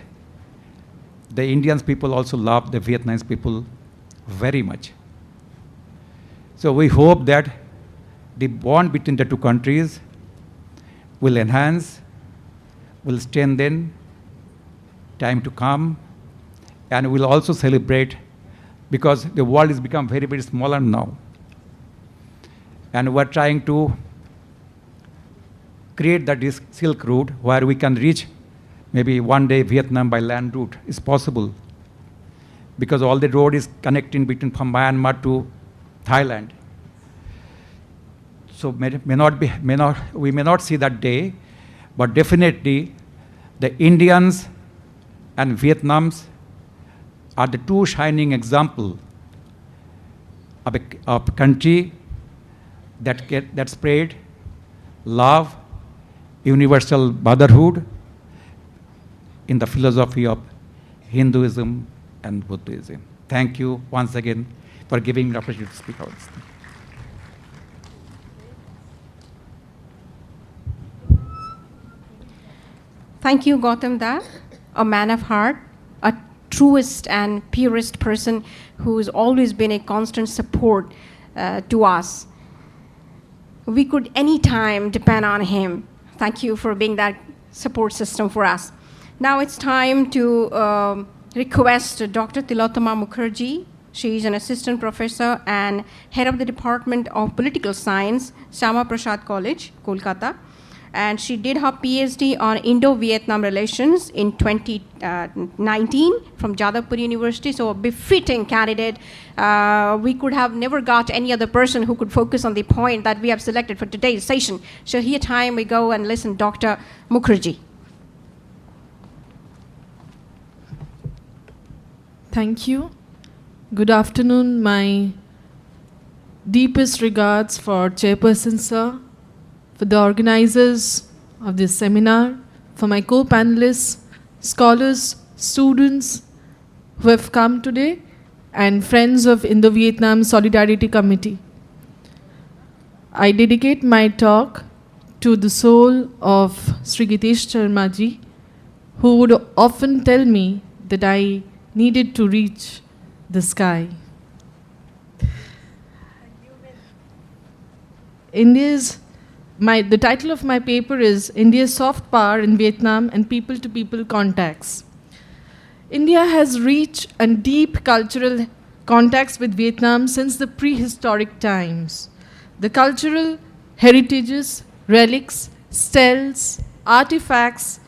the Indian people also love the Vietnamese people very much. So we hope that the bond between the two countries will enhance, will strengthen, time to come, and we'll also celebrate, because the world has become very, very smaller now. And we're trying to create that Silk Route where we can reach maybe one day Vietnam by land route is possible, because all the road is connecting between from Myanmar to Thailand. So we may not see that day, but definitely the Indians and Vietnams are the two shining examples of a country that spread love, universal brotherhood in the philosophy of Hinduism and Buddhism. Thank you. thank you once again for giving me the opportunity to speak about this. Thank you, Gautam Da, a man of heart, a truest and purest person who's always been a constant support to us. We could anytime depend on him. Thank you for being that support system for us. Now it's time to request Dr. Tilotama Mukherjee. She is an assistant professor and head of the Department of Political Science, Syama Prasad College, Kolkata. And she did her PhD on Indo-Vietnam relations in 2019 from Jadavpur University, so a befitting candidate. We could have never got any other person who could focus on the point that we have selected for today's session. So here time we go and listen Dr. Mukherjee. Thank you. Good afternoon. My deepest regards for Chairperson Sir, for the organizers of this seminar, for my co-panelists, scholars, students who have come today, and friends of Indo-Vietnam Solidarity Committee. I dedicate my talk to the soul of Sri Gitesh Sharma ji, who would often tell me that I needed to reach the sky. The title of my paper is India's Soft Power in Vietnam and People-to-People Contacts. India has rich and deep cultural contacts with Vietnam since the prehistoric times. The cultural heritages, relics, steles, artifacts,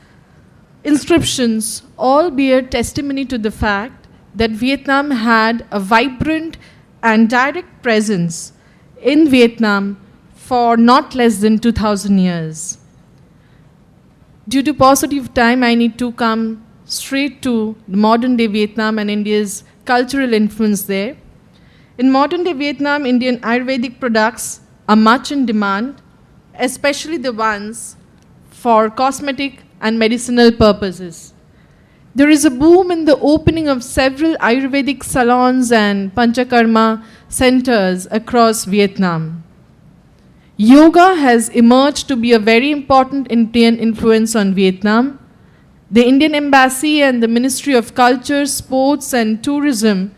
inscriptions all bear testimony to the fact that Vietnam had a vibrant and direct presence in Vietnam for not less than 2,000 years. Due to paucity of time, I need to come straight to modern-day Vietnam and India's cultural influence there. In modern-day Vietnam, Indian Ayurvedic products are much in demand, especially the ones for cosmetic and medicinal purposes. There is a boom in the opening of several Ayurvedic salons and Panchakarma centers across Vietnam. Yoga has emerged to be a very important Indian influence on Vietnam. The Indian Embassy and the Ministry of Culture, Sports and Tourism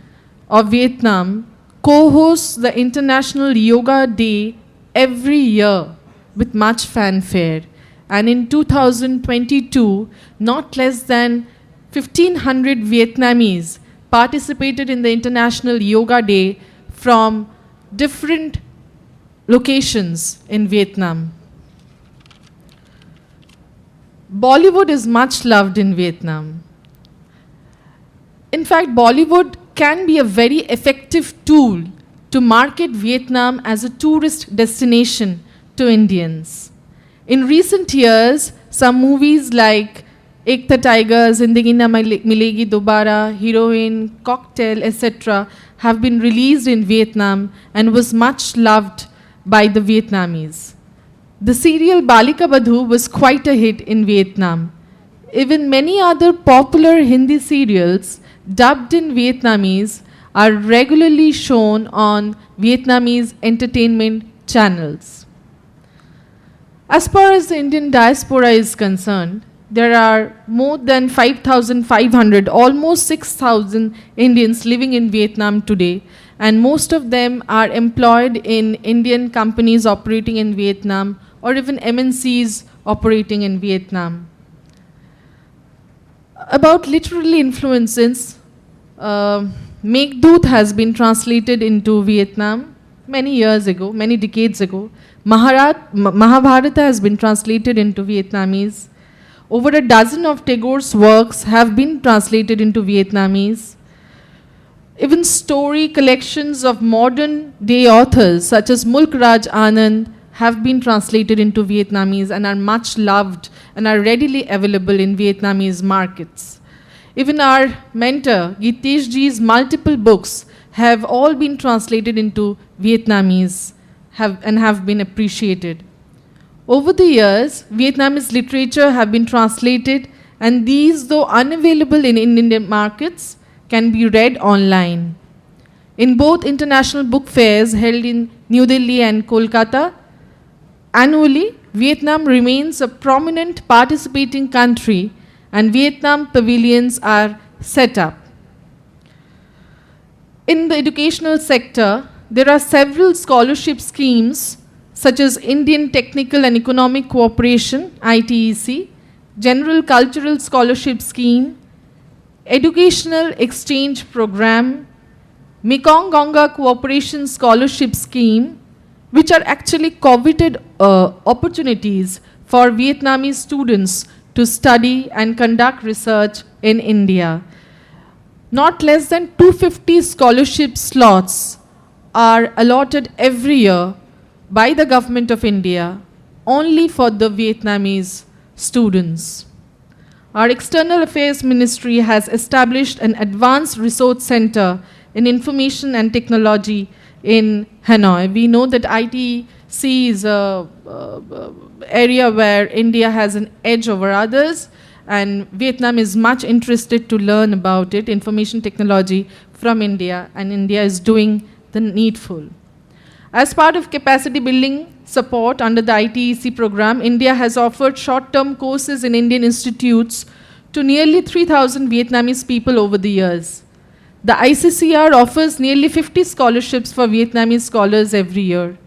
of Vietnam co-hosts the International Yoga Day every year with much fanfare. And in 2022, not less than 1,500 Vietnamese participated in the International Yoga Day from different locations in Vietnam. Bollywood is much loved in Vietnam. In fact, Bollywood can be a very effective tool to market Vietnam as a tourist destination to Indians. In recent years, some movies like Ek Tha Tiger, Zindagi Na Milegi Dobara, Heroine, Cocktail, etc. have been released in Vietnam and was much loved by the Vietnamese. The serial Balika Badhu was quite a hit in Vietnam. Even many other popular Hindi serials dubbed in Vietnamese are regularly shown on Vietnamese entertainment channels. As far as the Indian diaspora is concerned, there are more than 5,500, almost 6,000 Indians living in Vietnam today, and most of them are employed in Indian companies operating in Vietnam or even MNCs operating in Vietnam. About literary influences, Meghdut has been translated into Vietnam many years ago, many decades ago. Mahabharata has been translated into Vietnamese. Over a dozen of Tagore's works have been translated into Vietnamese. Even story collections of modern day authors such as Mulk Raj Anand have been translated into Vietnamese and are much loved and are readily available in Vietnamese markets. Even our mentor, Gitesh ji's multiple books have all been translated into Vietnamese and have been appreciated. Over the years, Vietnamese literature have been translated, and these, though unavailable in Indian markets, can be read online. In both international book fairs held in New Delhi and Kolkata, annually, Vietnam remains a prominent participating country, and Vietnam pavilions are set up. In the educational sector, there are several scholarship schemes such as Indian Technical and Economic Cooperation, ITEC, General Cultural Scholarship Scheme, Educational Exchange Program, Mekong-Ganga Cooperation Scholarship Scheme, which are actually coveted opportunities for Vietnamese students to study and conduct research in India. Not less than 250 scholarship slots are allotted every year by the government of India only for the Vietnamese students. Our External Affairs Ministry has established an advanced resource center in information and technology in Hanoi. We know that ITC is an area where India has an edge over others, and Vietnam is much interested to learn about it, information technology from India, and India is doing the needful. As part of capacity building support under the ITEC program, India has offered short-term courses in Indian institutes to nearly 3,000 Vietnamese people over the years. The ICCR offers nearly 50 scholarships for Vietnamese scholars every year.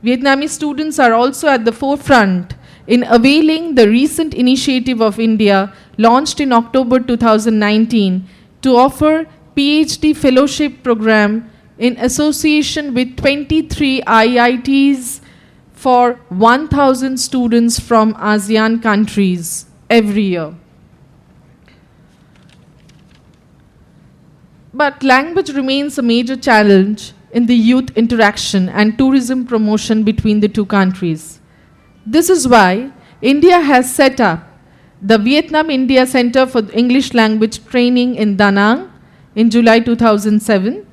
Vietnamese students are also at the forefront in availing the recent initiative of India launched in October 2019 to offer PhD fellowship program in association with 23 IITs for 1,000 students from ASEAN countries every year. But language remains a major challenge in the youth interaction and tourism promotion between the two countries. This is why India has set up the Vietnam-India Center for English Language Training in Da Nang in July 2007,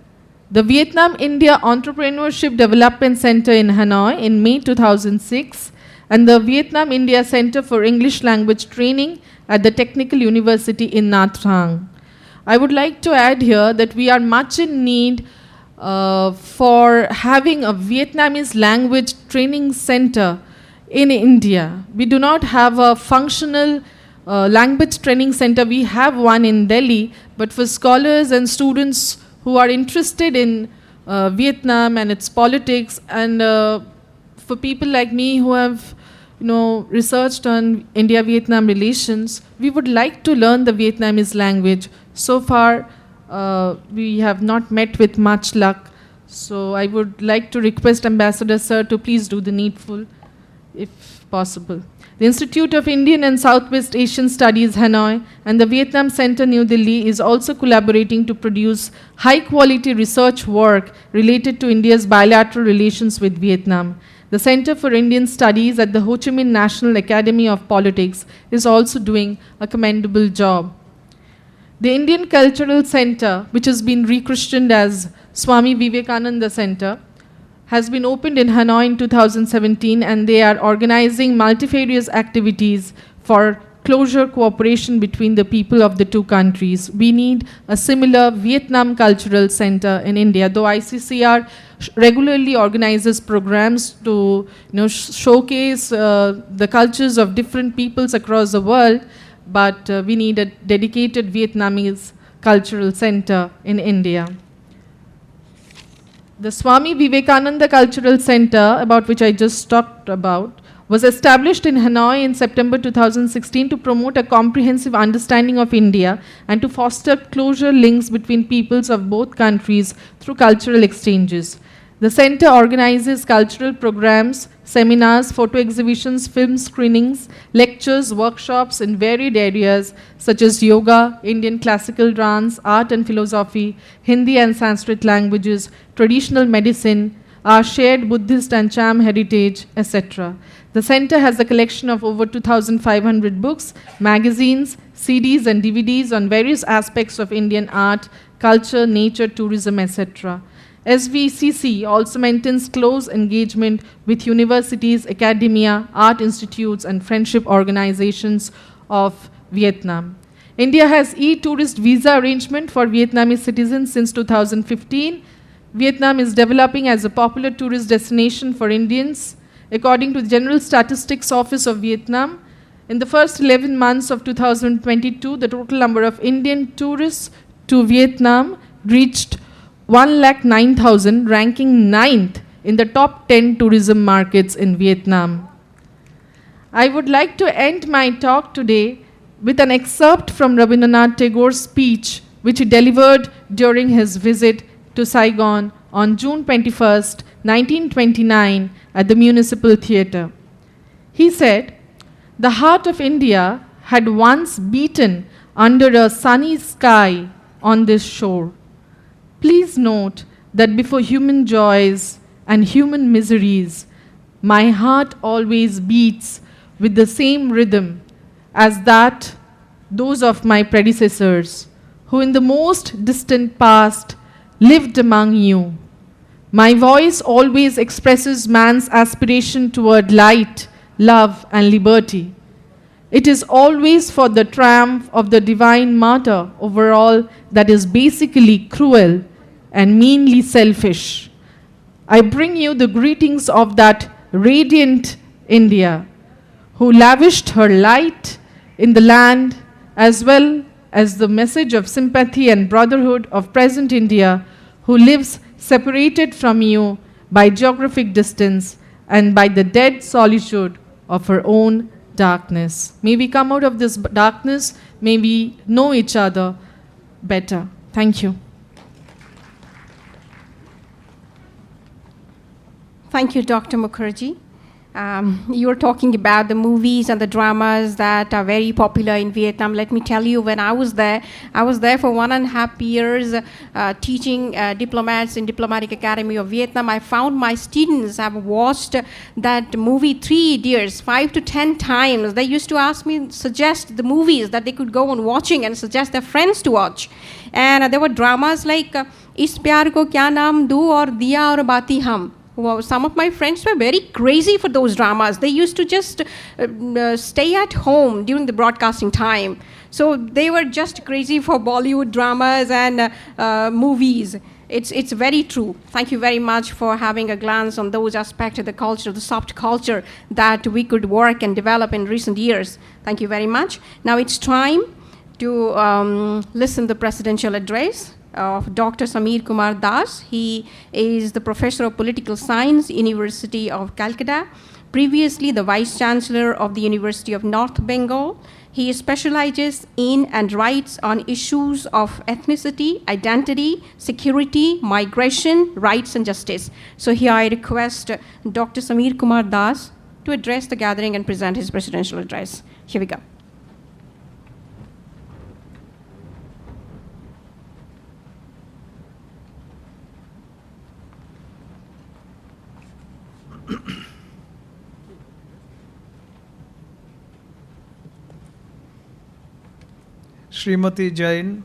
the Vietnam-India Entrepreneurship Development Center in Hanoi in May 2006, and the Vietnam-India Center for English Language Training at the Technical University in Nha Trang. I would like to add here that we are much in need for having a Vietnamese language training center in India. We do not have a functional language training center. We have one in Delhi, but for scholars and students who are interested in Vietnam and its politics, and for people like me who have researched on India-Vietnam relations, we would like to learn the Vietnamese language. So far, we have not met with much luck. So I would like to request Ambassador Sir to please do the needful, if possible. The Institute of Indian and Southwest Asian Studies, Hanoi, and the Vietnam Center, New Delhi, is also collaborating to produce high-quality research work related to India's bilateral relations with Vietnam. The Center for Indian Studies at the Ho Chi Minh National Academy of Politics is also doing a commendable job. The Indian Cultural Center, which has been rechristened as Swami Vivekananda Center, has been opened in Hanoi in 2017, and they are organizing multifarious activities for closer cooperation between the people of the two countries. We need a similar Vietnam Cultural Center in India, though ICCR regularly organizes programs to showcase the cultures of different peoples across the world, but we need a dedicated Vietnamese cultural center in India. The Swami Vivekananda Cultural Center, about which I just talked about, was established in Hanoi in September 2016 to promote a comprehensive understanding of India and to foster closer links between peoples of both countries through cultural exchanges. The center organizes cultural programs, seminars, photo exhibitions, film screenings, lectures, workshops in varied areas such as yoga, Indian classical dance, art and philosophy, Hindi and Sanskrit languages, traditional medicine, our shared Buddhist and Cham heritage, etc. The center has a collection of over 2,500 books, magazines, CDs and DVDs on various aspects of Indian art, culture, nature, tourism, etc. SVCC also maintains close engagement with universities, academia, art institutes, and friendship organizations of Vietnam. India has e-tourist visa arrangement for Vietnamese citizens since 2015. Vietnam is developing as a popular tourist destination for Indians. According to the General Statistics Office of Vietnam, in the first 11 months of 2022, the total number of Indian tourists to Vietnam reached 109,000, ranking 9th in the top 10 tourism markets in Vietnam. I would like to end my talk today with an excerpt from Rabindranath Tagore's speech, which he delivered during his visit to Saigon on June 21st, 1929, at the Municipal Theatre. He said, "The heart of India had once beaten under a sunny sky on this shore. Please note that before human joys and human miseries, my heart always beats with the same rhythm as that those of my predecessors, who in the most distant past lived among you. My voice always expresses man's aspiration toward light, love, and liberty. It is always for the triumph of the divine martyr over all that is basically cruel and meanly selfish. I bring you the greetings of that radiant India, who lavished her light in the land, as well as the message of sympathy and brotherhood of present India, who lives separated from you by geographic distance and by the dead solitude of her own darkness. May we come out of this darkness, may we know each other better." Thank you. Thank you, Dr. Mukherjee. You were talking about the movies and the dramas that are very popular in Vietnam. Let me tell you, when I was there for 1.5 years teaching diplomats in Diplomatic Academy of Vietnam. I found my students have watched that movie 3 Idiots 5 to 10 times. They used to ask me, suggest the movies that they could go on watching and suggest their friends to watch. And there were dramas like Is Pyar Ko Kya Naam Do or Diya Aur Bati Hum. Well, some of my friends were very crazy for those dramas. They used to just stay at home during the broadcasting time. So they were just crazy for Bollywood dramas and movies. It's very true. Thank you very much for having a glance on those aspects of the culture, the soft culture that we could work and develop in recent years. Thank you very much. Now it's time to listen to the presidential address of Dr. Samir Kumar Das. He is the Professor of Political Science, University of Calcutta. Previously, the Vice Chancellor of the University of North Bengal. He specializes in and writes on issues of ethnicity, identity, security, migration, rights, and justice. So here I request Dr. Samir Kumar Das to address the gathering and present his presidential address. Here we go. Srimati Jain,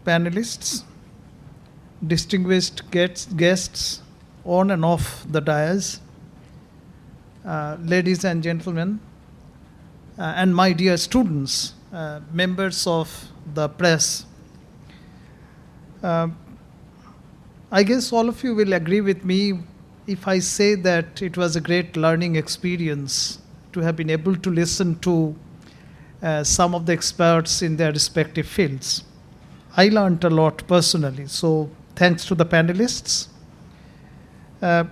panelists, distinguished guests on and off the dais, ladies and gentlemen, and my dear students, members of the press. I guess all of you will agree with me if I say that it was a great learning experience to have been able to listen to some of the experts in their respective fields. I learned a lot personally, so thanks to the panelists. I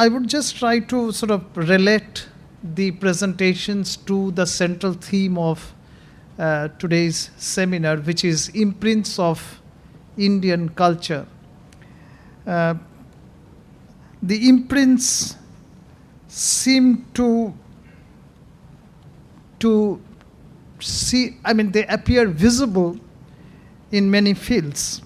would just try to sort of relate the presentations to the central theme of today's seminar, which is Imprints of Indian Culture. The imprints seem to see, I mean, they appear visible in many fields,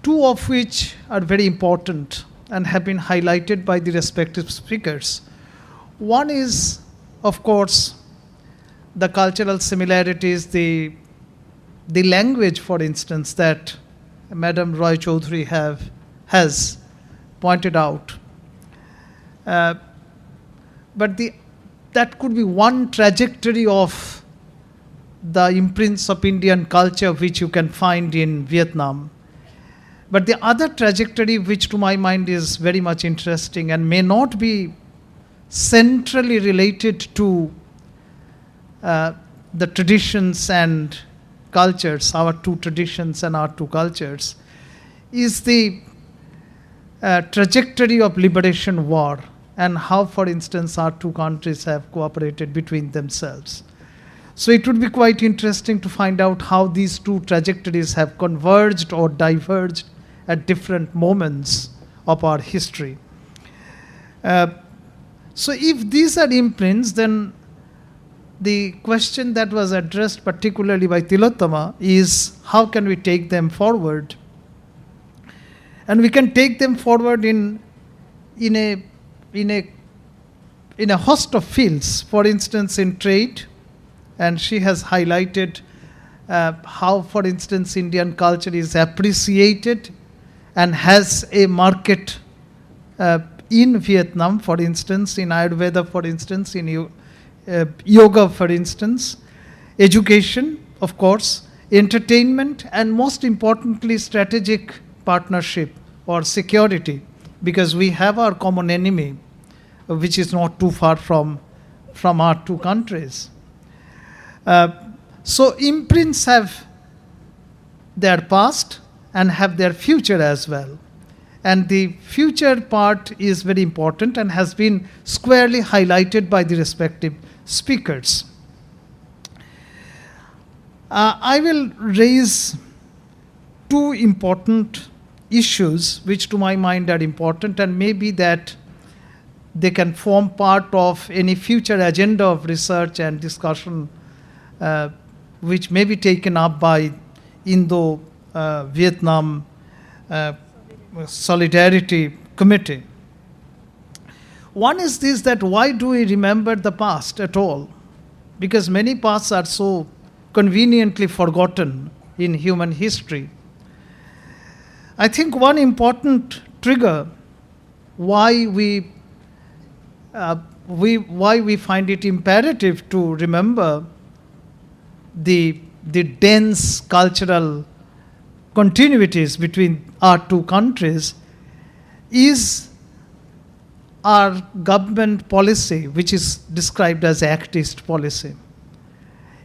two of which are very important and have been highlighted by the respective speakers. One is, of course, the cultural similarities, the language, for instance, that Madam Roy Chaudhary has pointed out. But the that could be one trajectory of the imprints of Indian culture which you can find in Vietnam. But the other trajectory, which to my mind is very much interesting and may not be centrally related to the traditions and cultures, our two traditions and our two cultures, is the trajectory of liberation war and how, for instance, our two countries have cooperated between themselves. So it would be quite interesting to find out how these two trajectories have converged or diverged at different moments of our history. So if these are imprints, then the question that was addressed particularly by Tilottama is how can we take them forward? And we can take them forward in a host of fields, for instance, in trade. And she has highlighted how, for instance, Indian culture is appreciated and has a market in Vietnam, for instance, in Ayurveda, for instance, in yoga, for instance, education, of course, entertainment, and most importantly, strategic partnership or security, because we have our common enemy, which is not too far from our two countries. So imprints have their past and have their future as well. And the future part is very important and has been squarely highlighted by the respective speakers. I will raise two important issues which to my mind are important, and maybe that they can form part of any future agenda of research and discussion which may be taken up by Indo-Vietnam Solidarity Committee. One is this, that why do we remember the past at all? Because many pasts are so conveniently forgotten in human history. I think one important trigger why we find it imperative to remember the dense cultural continuities between our two countries is our government policy, which is described as actist policy.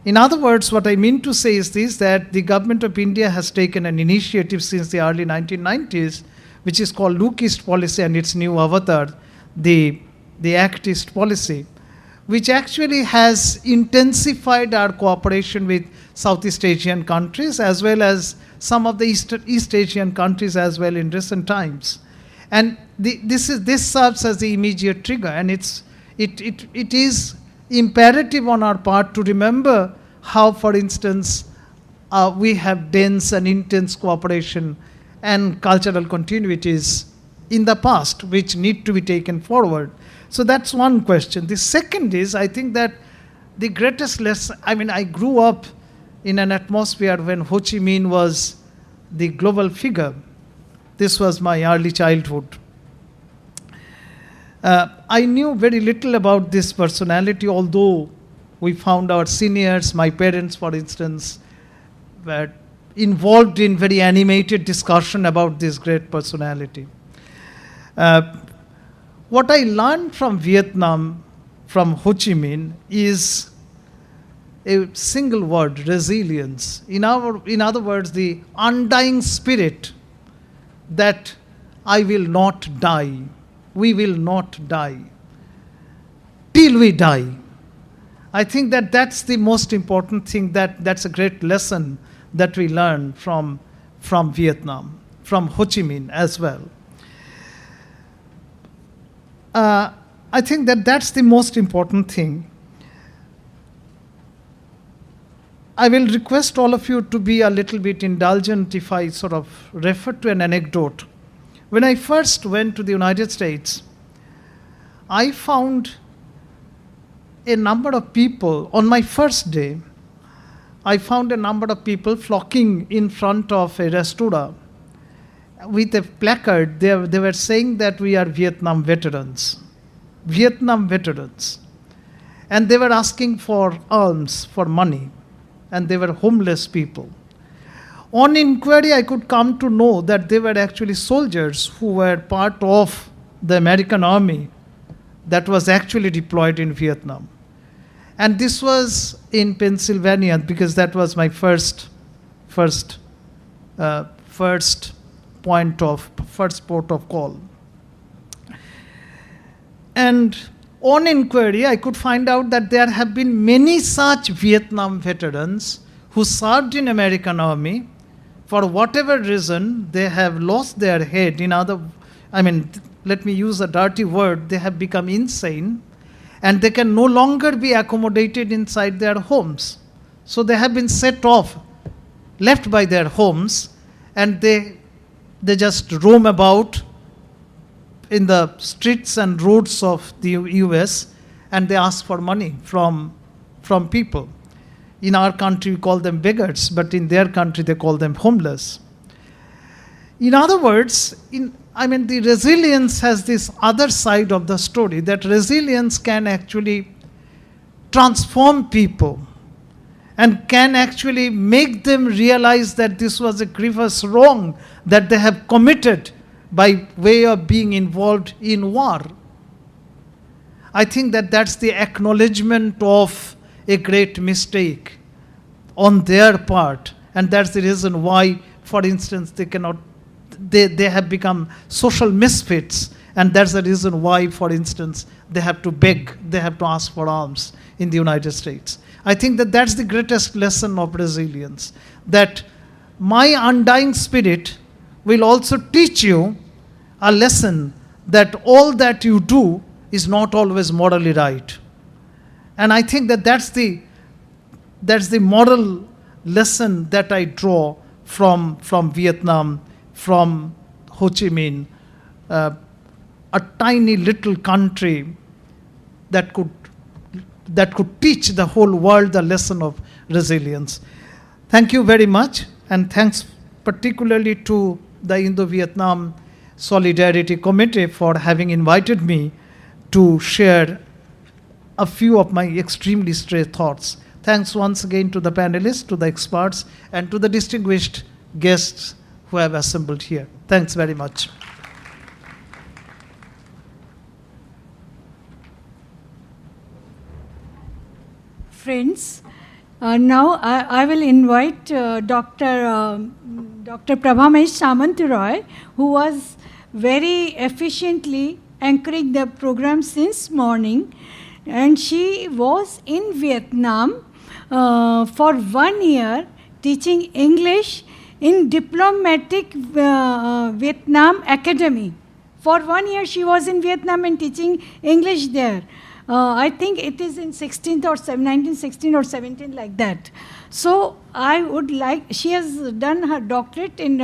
In other words, what I mean to say is this, that the government of India has taken an initiative since the early 1990s, which is called Lookist policy, and its new avatar, the actist policy, which actually has intensified our cooperation with Southeast Asian countries as well as some of the East Asian countries as well in recent times. And this serves as the immediate trigger, and it is imperative on our part to remember how, for instance, we have dense and intense cooperation and cultural continuities in the past which need to be taken forward. So that's one question. The second is, I think that the greatest lesson, I grew up in an atmosphere when Ho Chi Minh was the global figure. This was my early childhood. I knew very little about this personality, although we found our seniors, my parents, for instance, were involved in very animated discussion about this great personality. What I learned from Vietnam, from Ho Chi Minh, is a single word: resilience. In other words, the undying spirit that I will not die, we will not die till we die. I think that that's the most important thing, that's a great lesson that we learn from Vietnam, from Ho Chi Minh as well. I think that that's the most important thing. I will request all of you to be a little bit indulgent if I sort of refer to an anecdote. When I first went to the United States, I found a number of people, on my first day, I found a number of people flocking in front of a restaurant with a placard. They were saying that we are Vietnam veterans. Vietnam veterans. and they were asking for alms, for money, and they were homeless people. On inquiry, I could come to know that they were actually soldiers who were part of the American army that was actually deployed in Vietnam. And this was in Pennsylvania, because that was my first port of call. And on inquiry, I could find out that there have been many such Vietnam veterans who served in American army. For whatever reason, they have lost their head. Let me use a dirty word, they have become insane, and they can no longer be accommodated inside their homes. So they have been set off, left by their homes, and they just roam about in the streets and roads of the US, and they ask for money from people. In our country, we call them beggars, but in their country, they call them homeless. In other words, the resilience has this other side of the story, that resilience can actually transform people and can actually make them realize that this was a grievous wrong that they have committed by way of being involved in war. I think that that's the acknowledgement of a great mistake on their part, and that's the reason why, for instance, they have become social misfits, and that's the reason why, for instance, they have to beg, they have to ask for alms in the United States. I think that that's the greatest lesson of resilience, that my undying spirit will also teach you a lesson that all that you do is not always morally right. And I think that that's the moral lesson that I draw from Vietnam, from Ho Chi Minh, a tiny little country that could teach the whole world the lesson of resilience. Thank you very much, and thanks particularly to the Indo-Vietnam Solidarity Committee for having invited me to share a few of my extremely stray thoughts. Thanks once again to the panelists, to the experts, and to the distinguished guests who have assembled here. Thanks very much. Friends, now I will invite Dr. Prabhamesh Samantaroy, who was very efficiently anchoring the program since morning, and she was in Vietnam for 1 year teaching English in Diplomatic Vietnam Academy. For 1 year she was in Vietnam and teaching English there. I think it is in 1916 or 17, like that. So I would like, she has done her doctorate in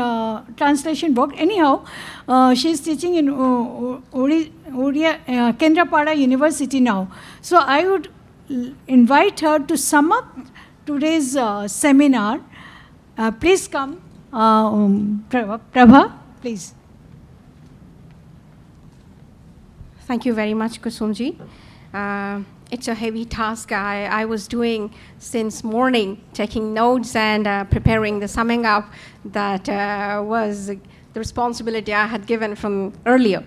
translation work. Anyhow, she is teaching in Kendrapada University now. So I would invite her to sum up today's seminar. Please come, Prabha, please. Thank you very much, Kusumji. It's a heavy task I was doing since morning, taking notes and preparing the summing up that was the responsibility I had given from earlier.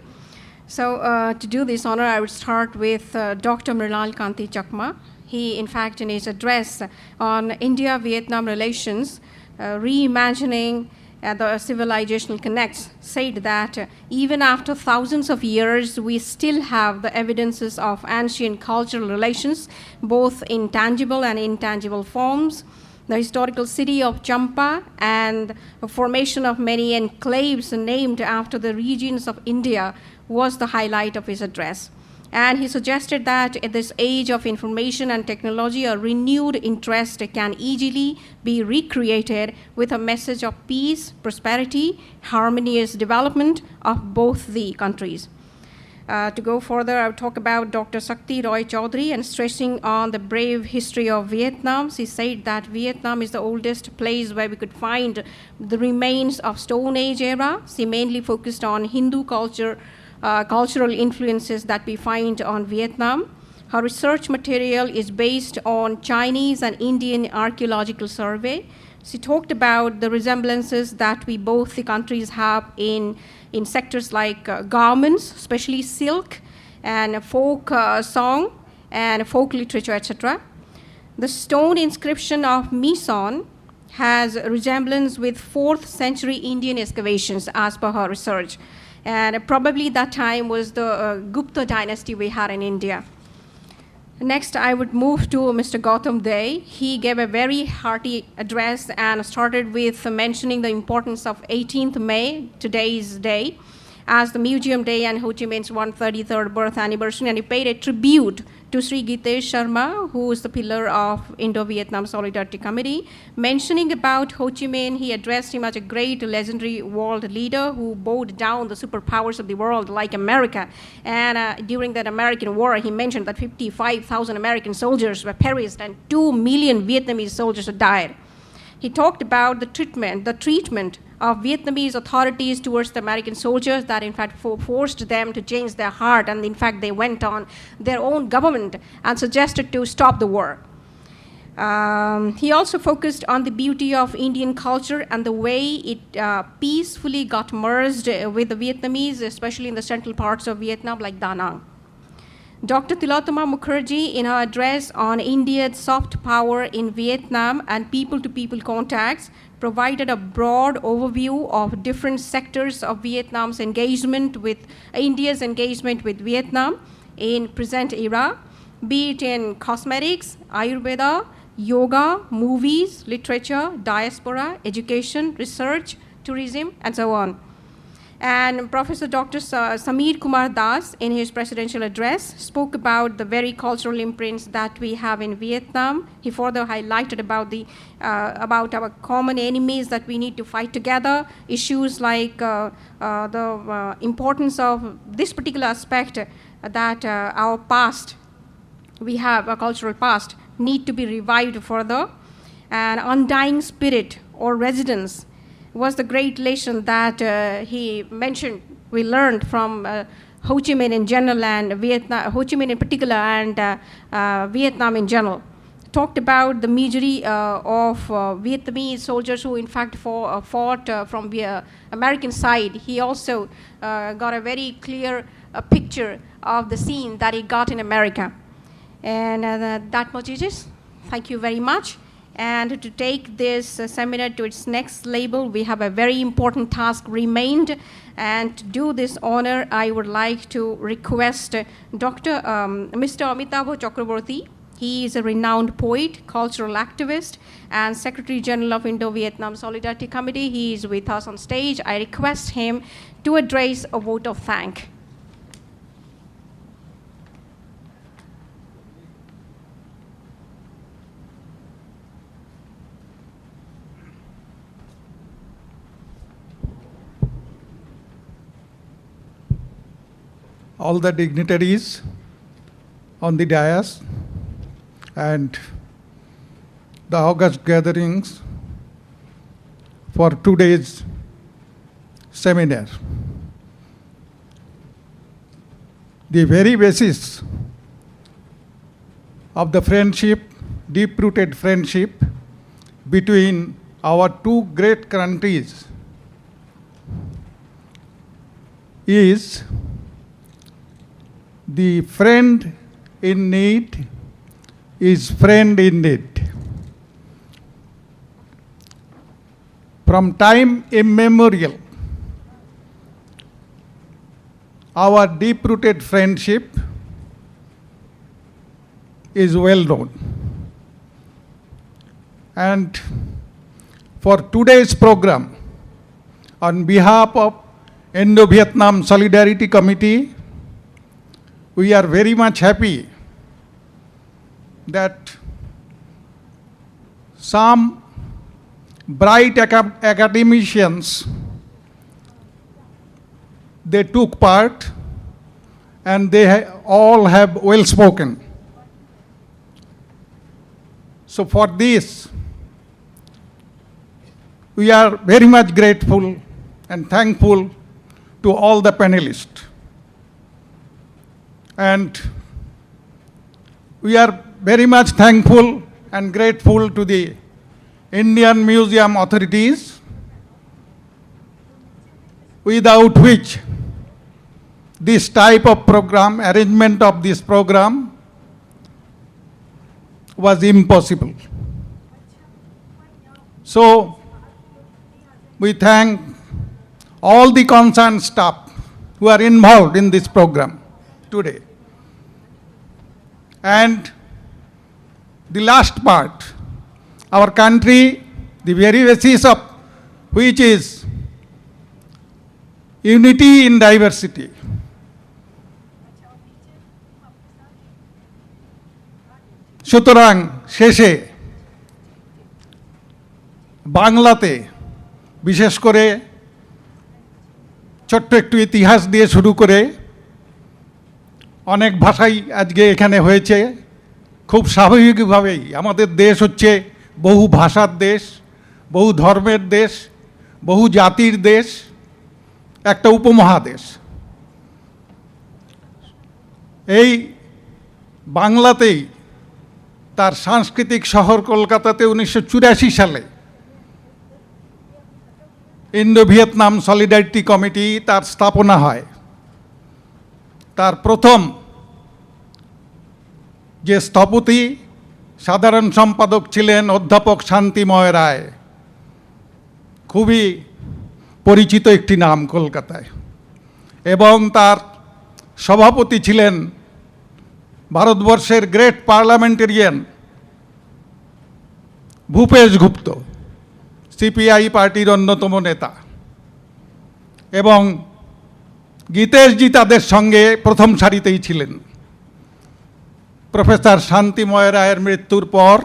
So to do this honor, I would start with Dr. Mrinal Kanti Chakma. He, in fact, in his address on India-Vietnam relations, reimagining the civilizational connects, said that even after thousands of years, we still have the evidences of ancient cultural relations, both in tangible and intangible forms. The historical city of Champa and the formation of many enclaves named after the regions of India was the highlight of his address. And he suggested that in this age of information and technology, a renewed interest can easily be recreated with a message of peace, prosperity, harmonious development of both the countries. To go further, I will talk about Dr. Sakti Roy Chaudhary, and stressing on the brave history of Vietnam. She said that Vietnam is the oldest place where we could find the remains of Stone Age era. She mainly focused on Hindu culture, cultural influences that we find on Vietnam. Her research material is based on Chinese and Indian archaeological survey. She talked about the resemblances that both the countries have in sectors like garments, especially silk, and folk song, and folk literature, etc. The stone inscription of Mison has a resemblance with 4th century Indian excavations as per her research. And probably that time was the Gupta dynasty we had in India. Next, I would move to Mr. Gautam Dey. He gave a very hearty address and started with mentioning the importance of 18th May, today's day, as the Museum Day and Ho Chi Minh's 133rd birth anniversary, and he paid a tribute to Sri Gitesh Sharma, who is the pillar of Indo-Vietnam Solidarity Committee. Mentioning about Ho Chi Minh, he addressed him as a great legendary world leader who bowed down the superpowers of the world like America. And during that American war, he mentioned that 55,000 American soldiers were perished and 2 million Vietnamese soldiers died. He talked about the treatment of Vietnamese authorities towards the American soldiers that in fact forced them to change their heart, and in fact they went on their own government and suggested to stop the war. He also focused on the beauty of Indian culture and the way it peacefully got merged with the Vietnamese, especially in the central parts of Vietnam like Da Nang. Dr. Tilotoma Mukherjee, in her address on India's soft power in Vietnam and people-to-people contacts, provided a broad overview of different sectors of Vietnam's engagement with India's engagement with Vietnam in present era, be it in cosmetics, Ayurveda, yoga, movies, literature, diaspora, education, research, tourism, and so on. And Professor Dr. Samir Kumar Das, in his presidential address, spoke about the very cultural imprints that we have in Vietnam. He further highlighted about our common enemies that we need to fight together, issues like the importance of this particular aspect that our past, we have a cultural past, need to be revived further, and undying spirit or resilience was the great lesson that he mentioned we learned from Ho Chi Minh in general and Vietnam, Ho Chi Minh in particular, and Vietnam in general. Talked about the misery of Vietnamese soldiers who in fact fought from the American side. He also got a very clear picture of the scene that he got in America. And that much it is. Thank you very much. And to take this seminar to its next level, we have a very important task remained. And to do this honor, I would like to request Mr. Amitabh Chakraborty. He is a renowned poet, cultural activist, and Secretary General of Indo-Vietnam Solidarity Committee. He is with us on stage. I request him to address a vote of thanks. All the dignitaries on the dais and the august gatherings for today's seminar. The very basis of the friendship, deep-rooted friendship between our two great countries is the friend in need is friend indeed. From time immemorial, our deep-rooted friendship is well known. And for today's program, on behalf of Indo-Vietnam Solidarity Committee, we are very much happy that some bright academicians, they took part and they all have well spoken. So for this, we are very much grateful and thankful to all the panelists. And we are very much thankful and grateful to the Indian Museum authorities, without which this type of program, arrangement of this program, was impossible. So, we thank all the concerned staff who are involved in this program today. And the last part, our country, the very basis of which is unity in diversity. সুতরাং শেষে বাংলাতে বিশেষ করে ছোট্ট একটু ইতিহাস দিয়ে শুরু করে অনেক ভাষাই আজকে এখানে হয়েছে। খুব স্বাভাবিকভাবেই আমাদের দেশ হচ্ছে বহু ভাষার দেশ, বহু ধর্মের দেশ, বহু জাতির দেশ, একটা উপমহাদেশ। এই বাংলাতেই তার সাংস্কৃতিক শহর কলকাতাতে 1984 সালে ইন্দো ভিয়েতনাম সলিডারিটি কমিটি তার স্থাপনা হয়। তার প্রথম যে স্থপতি সাধারণ সম্পাদক ছিলেন অধ্যাপক শান্তিময় রায়, খুবই পরিচিত একটি নাম কলকাতায়, এবং তার সভাপতি ছিলেন ভারতবর্ষের গ্রেট পার্লামেন্টেরিয়ান ভূপেশ গুপ্ত, সিপিআই পার্টির অন্যতম নেতা। এবং গীতেশজি তাদের সঙ্গে প্রথম সারিতেই ছিলেন। প্রফেসর শান্তিময় রায়ের মৃত্যুর পর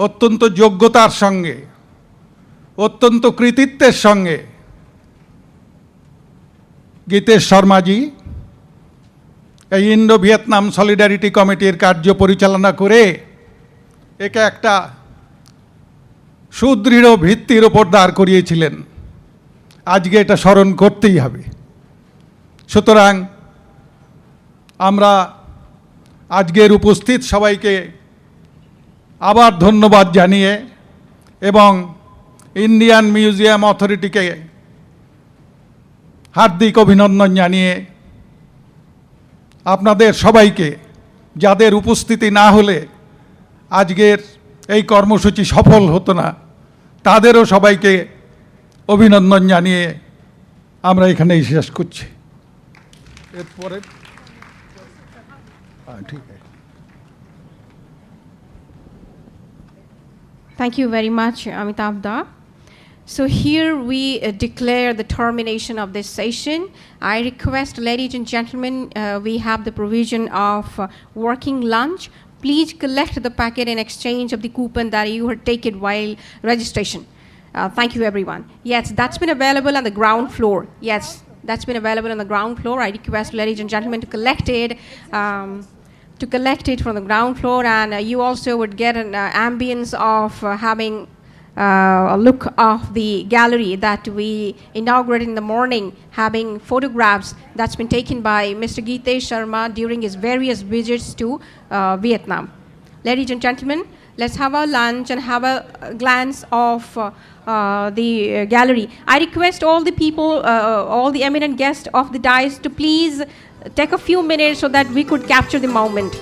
অত্যন্ত যোগ্যতার সঙ্গে, অত্যন্ত কৃতিত্বের সঙ্গে গীতেশ শর্মাজি এই ইন্ডো ভিয়েতনাম সলিডারিটি কমিটির কার্য পরিচালনা করে একে একটা সুদৃঢ় ভিত্তির ওপর দাঁড় করিয়েছিলেন। আজকে এটা স্মরণ করতেই হবে। সুতরাং আমরা আজকের উপস্থিত সবাইকে আবার ধন্যবাদ জানিয়ে এবং ইন্ডিয়ান মিউজিয়াম অথরিটিকে হার্দিক অভিনন্দন জানিয়ে আপনাদের সবাইকে, যাদের উপস্থিতি না হলে আজকের এই কর্মসূচি সফল হতো না, তাদেরও সবাইকে অভিনন্দন জানিয়ে আমরা এখানেই শেষ করছি। এরপরে ঠিক আছে। Thank you very much, Amitabh Da. So here we declare the termination of this session. I request, ladies and gentlemen, we have the provision of working lunch. Please collect the packet in exchange of the coupon that you had taken while registration. Thank you, everyone. Yes, that's been available on the ground floor. Yes, that's been available on the ground floor. I request, ladies and gentlemen, to collect it from the ground floor, and you also would get an ambience of having a look of the gallery that we inaugurated in the morning, having photographs that's been taken by Mr. Gitesh Sharma during his various visits to Vietnam. Ladies and gentlemen, let's have our lunch and have a glance of the gallery. I request all the people, all the eminent guests of the dais to please take a few minutes so that we could capture the moment.